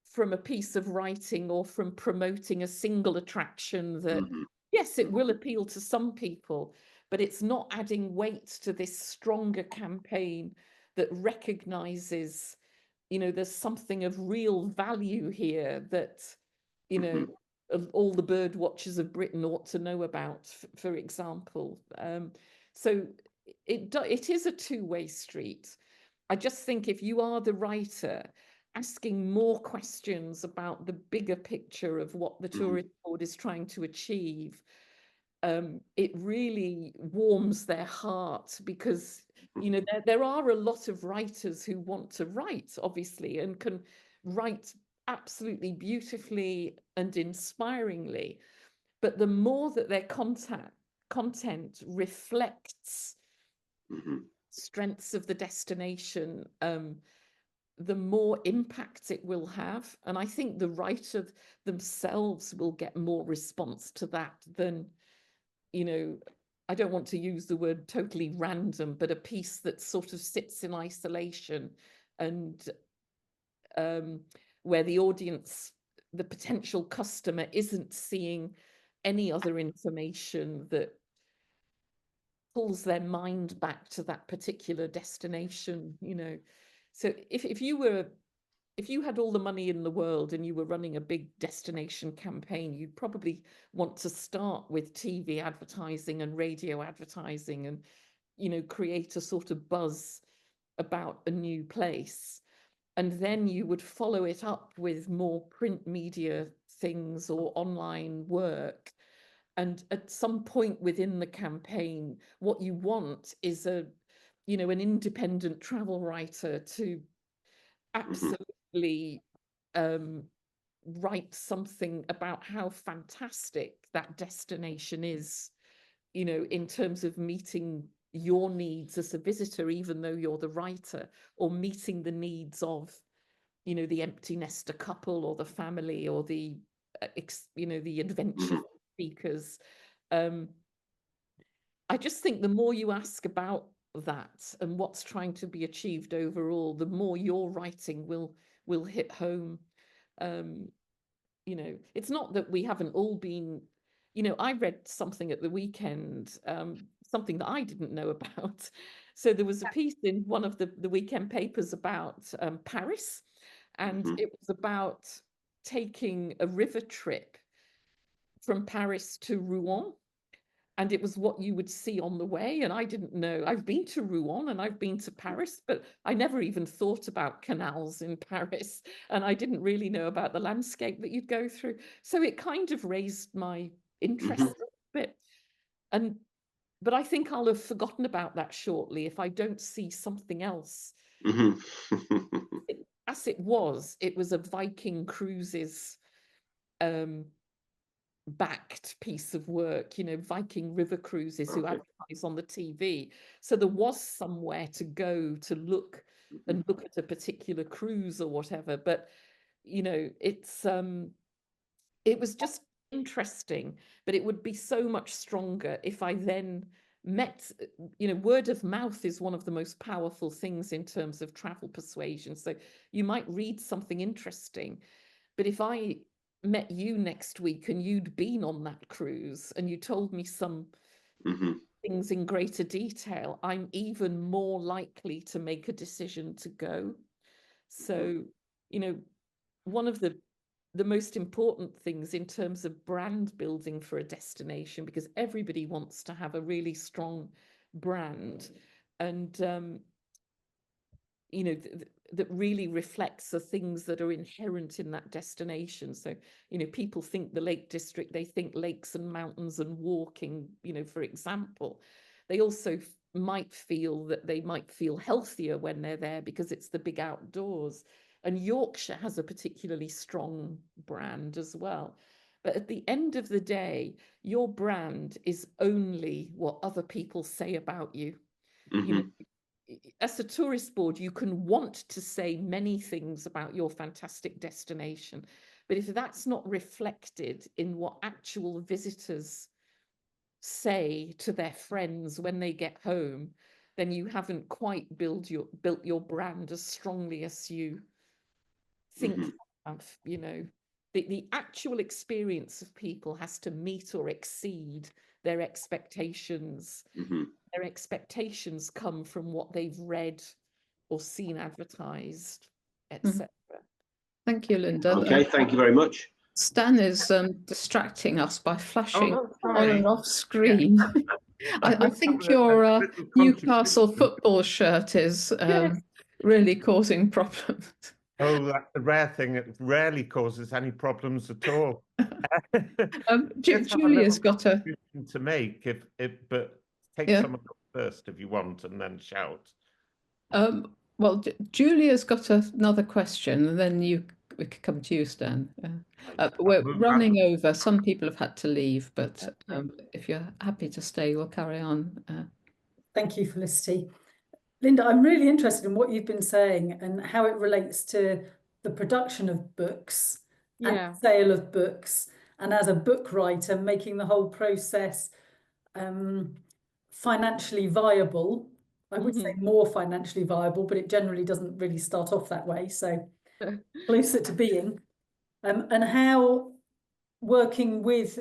from a piece of writing or from promoting a single attraction that, yes, it will appeal to some people, but it's not adding weight to this stronger campaign that recognizes, you know, there's something of real value here that, you know, all the bird watchers of Britain ought to know about, for example. So it is a two-way street. I just think if you are the writer asking more questions about the bigger picture of what the tourist board is trying to achieve, it really warms their heart, because, you know, there are a lot of writers who want to write, obviously, and can write absolutely beautifully and inspiringly. But the more that their content reflects strengths of the destination, the more impact it will have. And I think the writer themselves will get more response to that than, you know, I don't want to use the word totally random, but a piece that sort of sits in isolation and where the audience, the potential customer, isn't seeing any other information that pulls their mind back to that particular destination, you know. So if you had all the money in the world and you were running a big destination campaign, you'd probably want to start with TV advertising and radio advertising and, you know, create a sort of buzz about a new place. And then you would follow it up with more print media things or online work. And at some point within the campaign, what you want is an independent travel writer to absolutely write something about how fantastic that destination is, you know, in terms of meeting your needs as a visitor, even though you're the writer, or meeting the needs of, you know, the empty nester couple or the family or the, the adventure seekers. I just think the more you ask about that and what's trying to be achieved overall, the more your writing will hit home. You know, it's not that we haven't all been, you know, I read something at the weekend, something that I didn't know about. So there was a piece in one of the weekend papers about Paris, and it was about taking a river trip from Paris to Rouen. And it was what you would see on the way. And I didn't know. I've been to Rouen and I've been to Paris, but I never even thought about canals in Paris. And I didn't really know about the landscape that you'd go through. So it kind of raised my interest a bit. But I think I'll have forgotten about that shortly if I don't see something else. As it was a Viking Cruises backed piece of work, you know, Viking River Cruises who advertise on the TV. So there was somewhere to go to look and look at a particular cruise or whatever. But, you know, it was just interesting, but it would be so much stronger if I then met, you know, word of mouth is one of the most powerful things in terms of travel persuasion. So you might read something interesting, but if I met you next week and you'd been on that cruise and you told me some things in greater detail, I'm even more likely to make a decision to go. So, you know, one of the most important things in terms of brand building for a destination, because everybody wants to have a really strong brand, and you know, that really reflects the things that are inherent in that destination. So, you know, people think the Lake District, they think lakes and mountains and walking, you know, for example. They also might feel that they might feel healthier when they're there because it's the big outdoors. And Yorkshire has a particularly strong brand as well. But at the end of the day, your brand is only what other people say about you. You know, as a tourist board, you can want to say many things about your fantastic destination, but if that's not reflected in what actual visitors say to their friends when they get home, then you haven't quite built your brand as strongly as you think you have. You know, the actual experience of people has to meet or exceed their expectations. Their expectations come from what they've read or seen advertised, etc. Thank you, Linda. Okay, thank you very much. Stan is distracting us by flashing on and off screen. Yeah. I think your Newcastle football shirt is really causing problems. Oh, that's a rare thing. It rarely causes any problems at all. Julia's got a to make but take someone first if you want, and then shout. Well, Julia's got another question, and then we could come to you, Stan. We're running over. Some people have had to leave, but if you're happy to stay, we'll carry on. Thank you, Felicity. Linda, I'm really interested in what you've been saying and how it relates to the production of books and sale of books, and as a book writer, making the whole process financially viable. I would say more financially viable, but it generally doesn't really start off that way. So closer to being, and how working with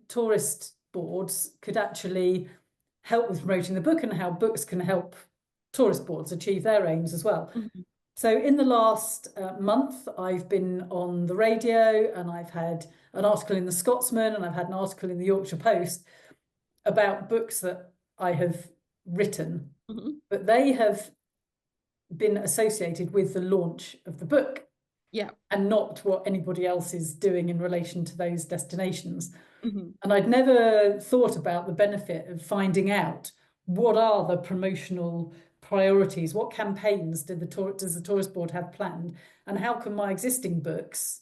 tourist boards could actually help with promoting the book, and how books can help tourist boards achieve their aims as well. So in the last month, I've been on the radio, and I've had an article in the Scotsman, and I've had an article in the Yorkshire Post about books that I have written, but they have been associated with the launch of the book, and not what anybody else is doing in relation to those destinations. And I'd never thought about the benefit of finding out what are the promotional priorities, what campaigns does the tourist board have planned, and how can my existing books,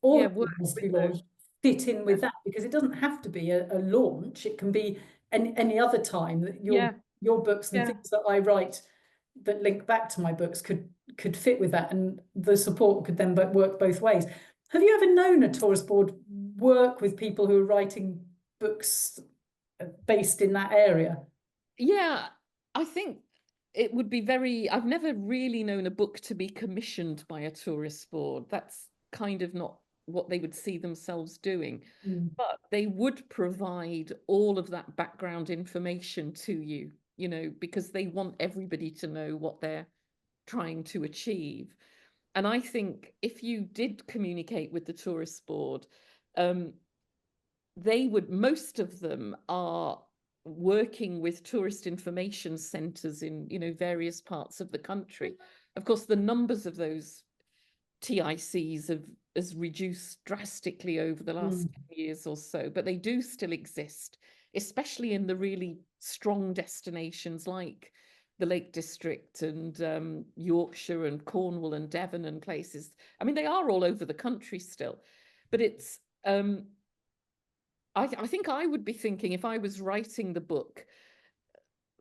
all of them to be launched, fit in with that, because it doesn't have to be a launch. It can be any other time that your books and things that I write that link back to my books could fit with that, and the support could then work both ways. Have you ever known a tourist board work with people who are writing books based in that area? Yeah, I think it would be I've never really known a book to be commissioned by a tourist board. That's kind of not what they would see themselves doing. But they would provide all of that background information to you, you know, because they want everybody to know what they're trying to achieve. And I think if you did communicate with the tourist board, most of them are working with tourist information centres in, various parts of the country. Of course, the numbers of those TICs has reduced drastically over the last 10 years or so, but they do still exist, especially in the really strong destinations like the Lake District and Yorkshire and Cornwall and Devon and places. I mean, they are all over the country still, but it's I think I would be thinking, if I was writing the book,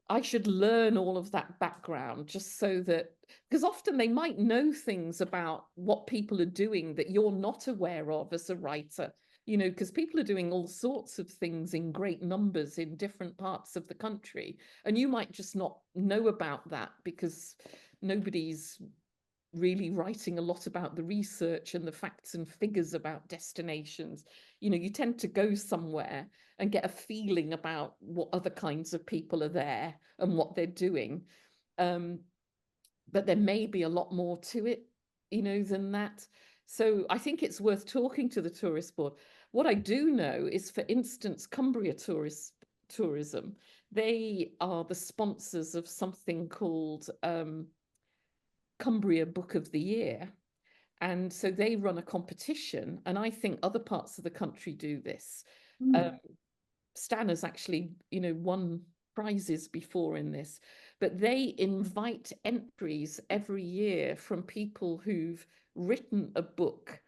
I should learn all of that background, just so that, because often they might know things about what people are doing that you're not aware of as a writer, because people are doing all sorts of things in great numbers in different parts of the country. And you might just not know about that because nobody's really writing a lot about the research and the facts and figures about destinations. You tend to go somewhere and get a feeling about what other kinds of people are there and what they're doing. But there may be a lot more to it, than that. So I think it's worth talking to the tourist board. What I do know is, for instance, Cumbria Tourism, they are the sponsors of something called Cumbria Book of the Year. And so they run a competition, and I think other parts of the country do this. Stan has actually, won prizes before in this, but they invite entries every year from people who've written a book.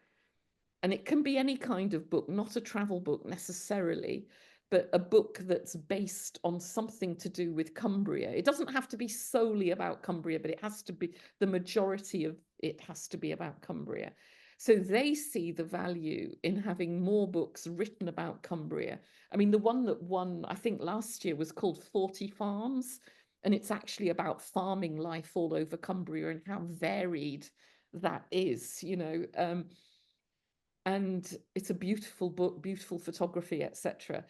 And it can be any kind of book, not a travel book necessarily, but a book that's based on something to do with Cumbria. It doesn't have to be solely about Cumbria, but it has to be, the majority of it has to be about Cumbria. So they see the value in having more books written about Cumbria. I mean, the one that won, I think last year, was called 40 Farms, and it's actually about farming life all over Cumbria and how varied that is, and it's a beautiful book, beautiful photography, etc.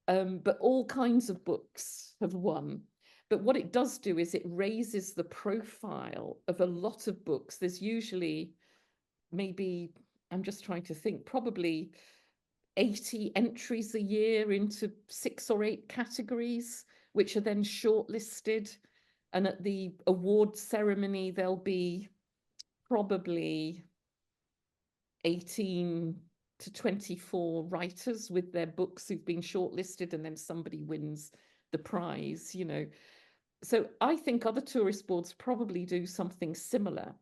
But all kinds of books have won. But what it does do is it raises the profile of a lot of books. There's usually maybe, I'm just trying to think, probably 80 entries a year into 6 or 8 categories, which are then shortlisted. And at the award ceremony, there'll be probably 18 to 24 writers with their books who've been shortlisted, and then somebody wins the prize, So I think other tourist boards probably do something similar.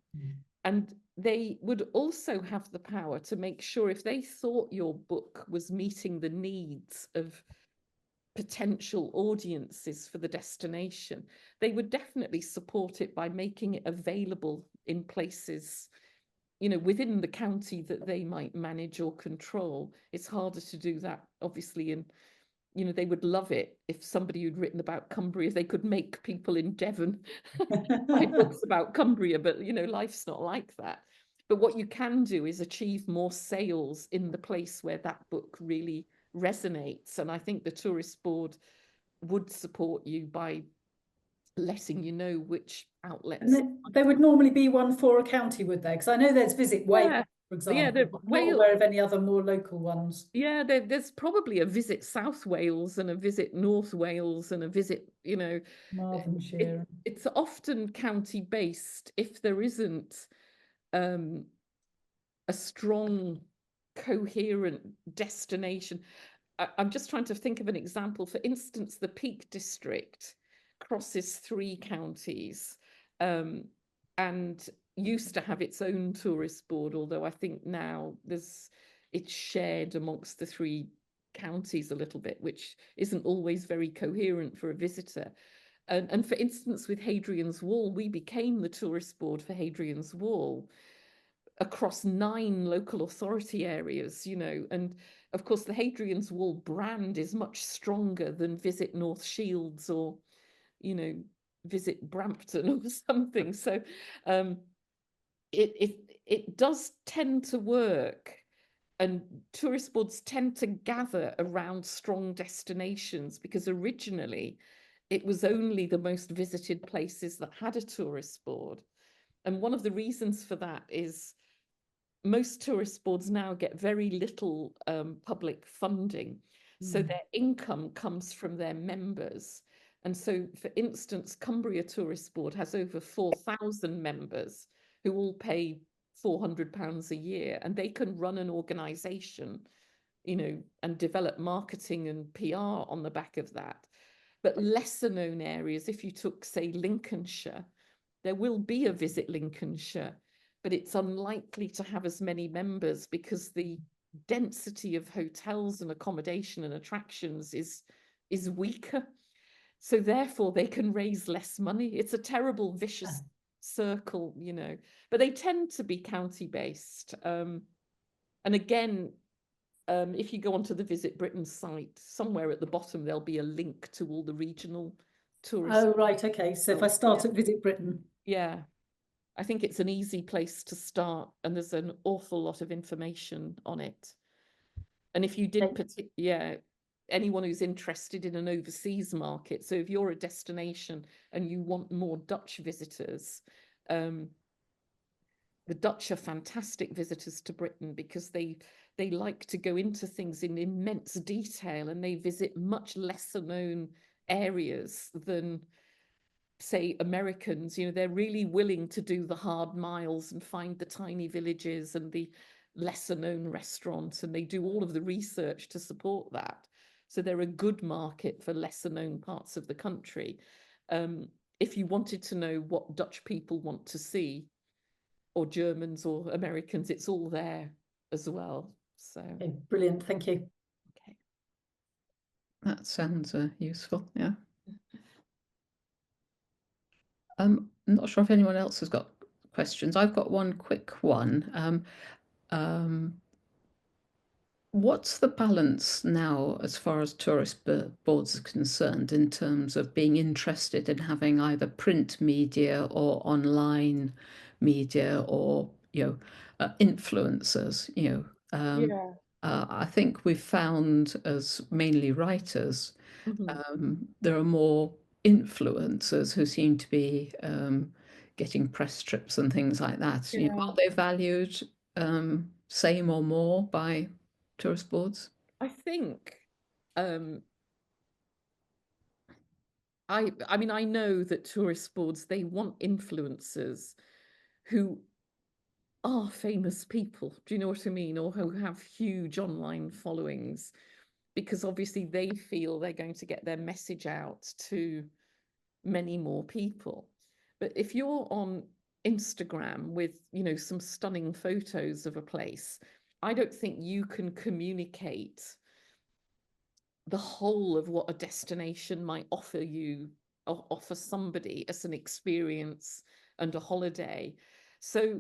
And they would also have the power to make sure, if they thought your book was meeting the needs of potential audiences for the destination, they would definitely support it by making it available in places, within the county that they might manage or control. It's harder to do that, obviously, and they would love it if somebody who'd written about Cumbria, they could make people in Devon write books about Cumbria, but life's not like that. But what you can do is achieve more sales in the place where that book really resonates. And I think the tourist board would support you by letting you know which outlets. And there would normally be one for a county, would there? Because I know there's Visit Wales, for example. Yeah, I'm not aware of any other more local ones. Yeah, there's probably a Visit South Wales and a Visit North Wales and a Visit, Marvinshire. It's often county based if there isn't a strong, coherent destination. I'm just trying to think of an example. For instance, the Peak District crosses 3 counties and used to have its own tourist board, although I think now it's shared amongst the 3 counties a little bit, which isn't always very coherent for a visitor. And for instance, with Hadrian's Wall, we became the tourist board for Hadrian's Wall across 9 local authority areas, and of course the Hadrian's Wall brand is much stronger than Visit North Shields or, Visit Brampton or something. So it does tend to work, and tourist boards tend to gather around strong destinations, because originally it was only the most visited places that had a tourist board. And one of the reasons for that is most tourist boards now get very little public funding. So their income comes from their members. And so, for instance, Cumbria Tourist Board has over 4,000 members who all pay £400 a year, and they can run an organization, you know, and develop marketing and PR on the back of that. But lesser known areas, if you took, say, Lincolnshire, there will be a Visit Lincolnshire, but it's unlikely to have as many members because the density of hotels and accommodation and attractions is weaker. So therefore they can raise less money. It's a terrible vicious circle, you know, but they tend to be county based. And again, if you go onto the Visit Britain site, somewhere at the bottom there'll be a link to all the regional tourist. Oh, right, okay. So if I start at Visit Britain. Yeah, I think it's an easy place to start, and there's an awful lot of information on it. And if you did, anyone who's interested in an overseas market, so if you're a destination and you want more Dutch visitors, the Dutch are fantastic visitors to Britain because they like to go into things in immense detail, and they visit much lesser known areas than, say, Americans. You know, they're really willing to do the hard miles and find the tiny villages and the lesser known restaurants, and they do all of the research to support that. So they're a good market for lesser known parts of the country. If you wanted to know what Dutch people want to see, or Germans or Americans, it's all there as well. So okay, brilliant, thank you. Okay, that sounds useful. Yeah. I'm not sure if anyone else has got questions. I've got one quick one. What's the balance now as far as tourist boards are concerned in terms of being interested in having either print media or online media, or, you know, influencers, you know? I think we've found, as mainly writers, there are more influencers who seem to be getting press trips and things like that. You know, are they valued same or more by tourist boards? I think I mean, I know that tourist boards, they want influencers who are famous people, do you know what I mean, or who have huge online followings, because obviously they feel they're going to get their message out to many more people. But if you're on Instagram with, you know, some stunning photos of a place, I don't think you can communicate the whole of what a destination might offer you, or offer somebody as an experience and a holiday. So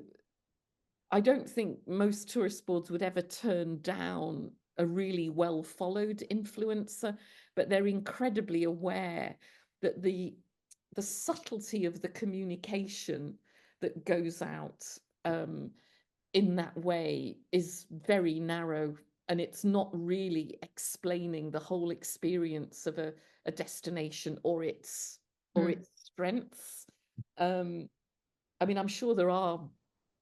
I don't think most tourist boards would ever turn down a really well followed influencer, but they're incredibly aware that the subtlety of the communication that goes out in that way is very narrow, and it's not really explaining the whole experience of a destination or its strengths. I mean, I'm sure there are,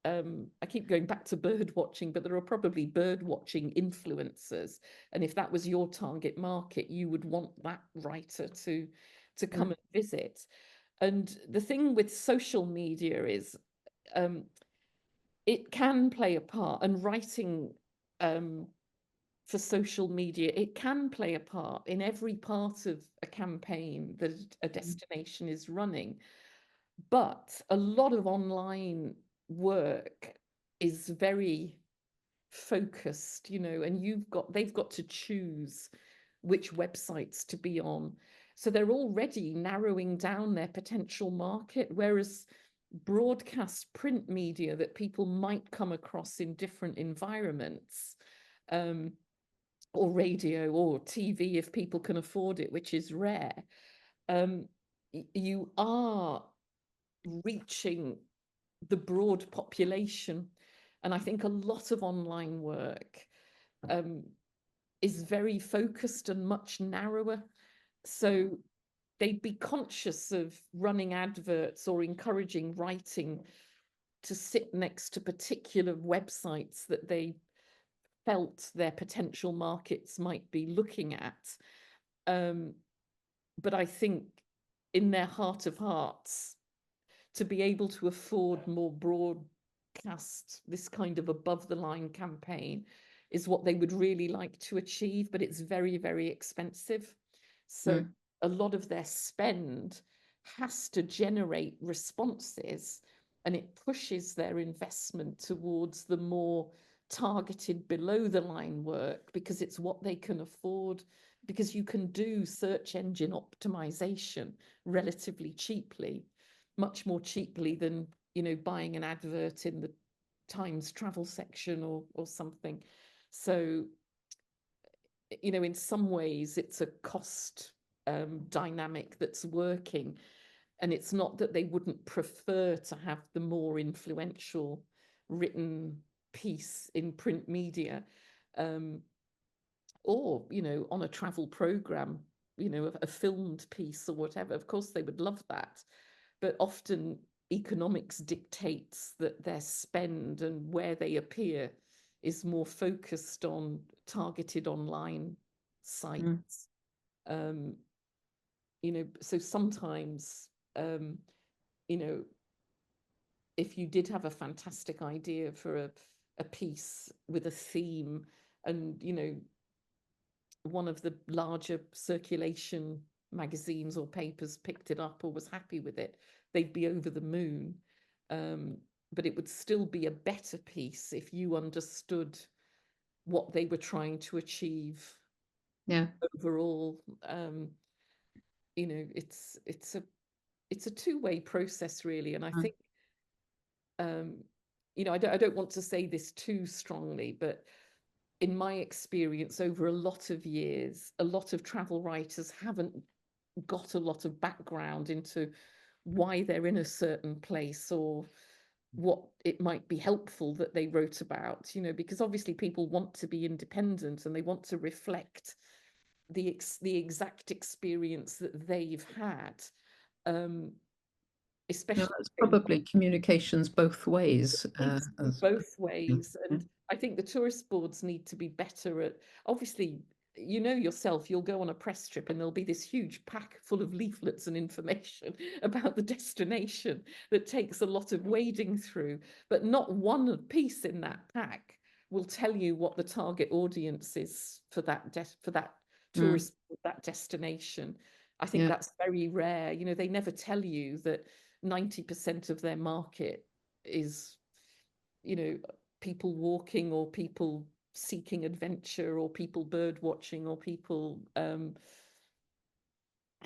I keep going back to bird watching, but there are probably bird watching influencers. And if that was your target market, you would want that writer to come and visit. And the thing with social media is it can play a part, and writing for social media, it can play a part in every part of a campaign that a destination is running. But a lot of online work is very focused, you know, and they've got to choose which websites to be on. So they're already narrowing down their potential market, whereas broadcast print media that people might come across in different environments, or radio or TV if people can afford it, which is rare, you are reaching the broad population. And I think a lot of online work is very focused and much narrower. So they'd be conscious of running adverts or encouraging writing to sit next to particular websites that they felt their potential markets might be looking at. But I think in their heart of hearts, to be able to afford more broadcast, this kind of above the line campaign is what they would really like to achieve, but it's very, very expensive. So a lot of their spend has to generate responses, and it pushes their investment towards the more targeted below the line work, because it's what they can afford, because you can do search engine optimization relatively cheaply, much more cheaply than, you know, buying an advert in the Times travel section or something. So, you know, in some ways it's a cost dynamic that's working. And it's not that they wouldn't prefer to have the more influential written piece in print media, or, you know, on a travel program, you know, a filmed piece or whatever. Of course, they would love that. But often economics dictates that their spend and where they appear is more focused on targeted online sites. You know, so sometimes, you know, if you did have a fantastic idea for a piece with a theme, and, you know, one of the larger circulation magazines or papers picked it up or was happy with it, they'd be over the moon. But it would still be a better piece if you understood what they were trying to achieve. Yeah. Overall, you know, it's a two-way process, really. And I think, you know, I don't want to say this too strongly, but in my experience over a lot of years, a lot of travel writers haven't got a lot of background into why they're in a certain place or what it might be helpful that they wrote about, you know, because obviously people want to be independent and they want to reflect the exact experience that they've had. Especially, it's probably communications both ways. Both ways. And I think the tourist boards need to be better at, obviously, you know yourself, you'll go on a press trip and there'll be this huge pack full of leaflets and information about the destination that takes a lot of wading through, but not one piece in that pack will tell you what the target audience is for that tourist, that destination. I think that's very rare. You know, they never tell you that 90% of their market is, you know, people walking or people seeking adventure or people bird watching or people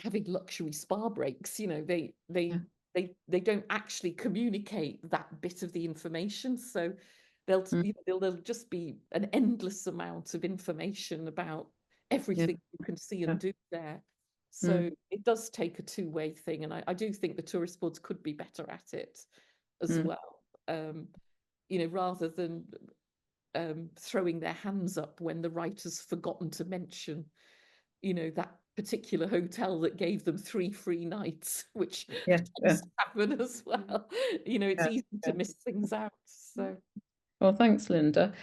having luxury spa breaks. You know, they don't actually communicate that bit of the information. So there'll just be an endless amount of information about everything you can see and do there. So it does take a two-way thing. And I do think the tourist boards could be better at it as well. You know, rather than throwing their hands up when the writer's forgotten to mention, you know, that particular hotel that gave them 3 free nights, which tends to happen as well. You know, it's easy to miss things out. So. Well, thanks, Linda.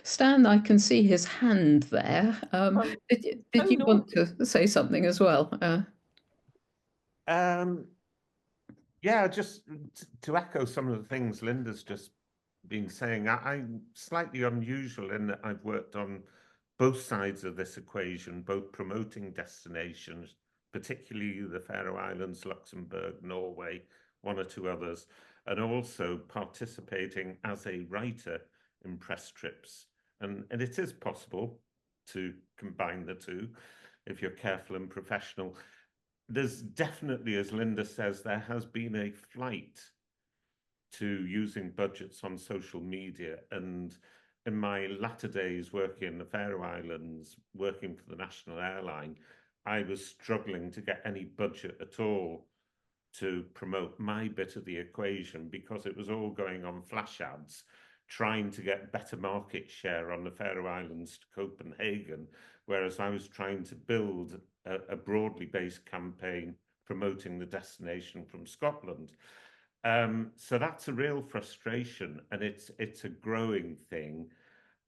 Stan, I can see his hand there. Did you want to say something as well? Yeah, just to echo some of the things Linda's just been saying, I'm slightly unusual in that I've worked on both sides of this equation, both promoting destinations, particularly the Faroe Islands, Luxembourg, Norway, one or two others, and also participating as a writer in press trips. And it is possible to combine the two if you're careful and professional. There's definitely, as Linda says, there has been a flight to using budgets on social media. And in my latter days working in the Faroe Islands, working for the national airline, I was struggling to get any budget at all to promote my bit of the equation because it was all going on flash ads, trying to get better market share on the Faroe Islands to Copenhagen, whereas I was trying to build a broadly based campaign promoting the destination from Scotland. So that's a real frustration, and it's a growing thing,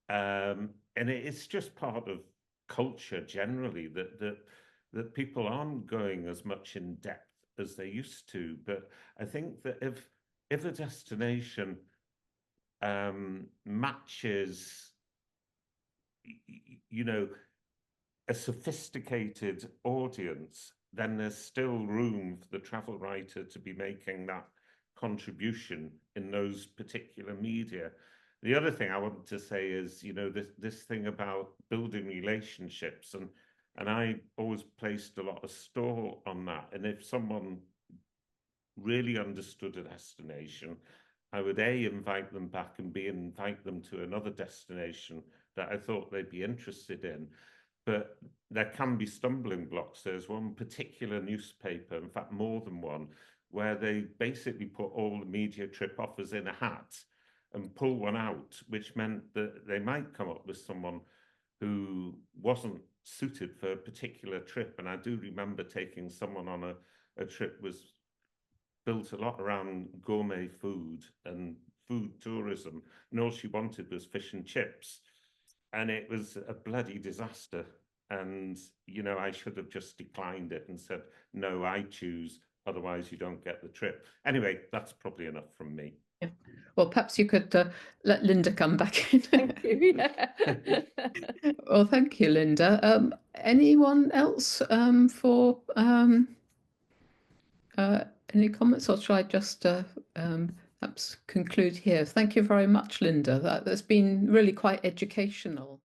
and it's just part of culture generally that people aren't going as much in depth as they used to. But I think that if a destination matches, you know, a sophisticated audience, then there's still room for the travel writer to be making that contribution in those particular media. The other thing I want to say is, you know, this thing about building relationships, and I always placed a lot of store on that. And if someone really understood a destination, I would A, invite them back, and B, invite them to another destination that I thought they'd be interested in. But there can be stumbling blocks. There's one particular newspaper, in fact, more than one, where they basically put all the media trip offers in a hat and pull one out, which meant that they might come up with someone who wasn't suited for a particular trip. And I do remember taking someone on a trip was built a lot around gourmet food and food tourism, and all she wanted was fish and chips. And it was a bloody disaster. And, you know, I should have just declined it and said, no, I choose, otherwise you don't get the trip. Anyway, that's probably enough from me. Yeah. Well, perhaps you could let Linda come back in. Thank you. Yeah. Well, thank you, Linda. Anyone else for any comments, or shall I just perhaps conclude here? Thank you very much, Linda. That's been really quite educational.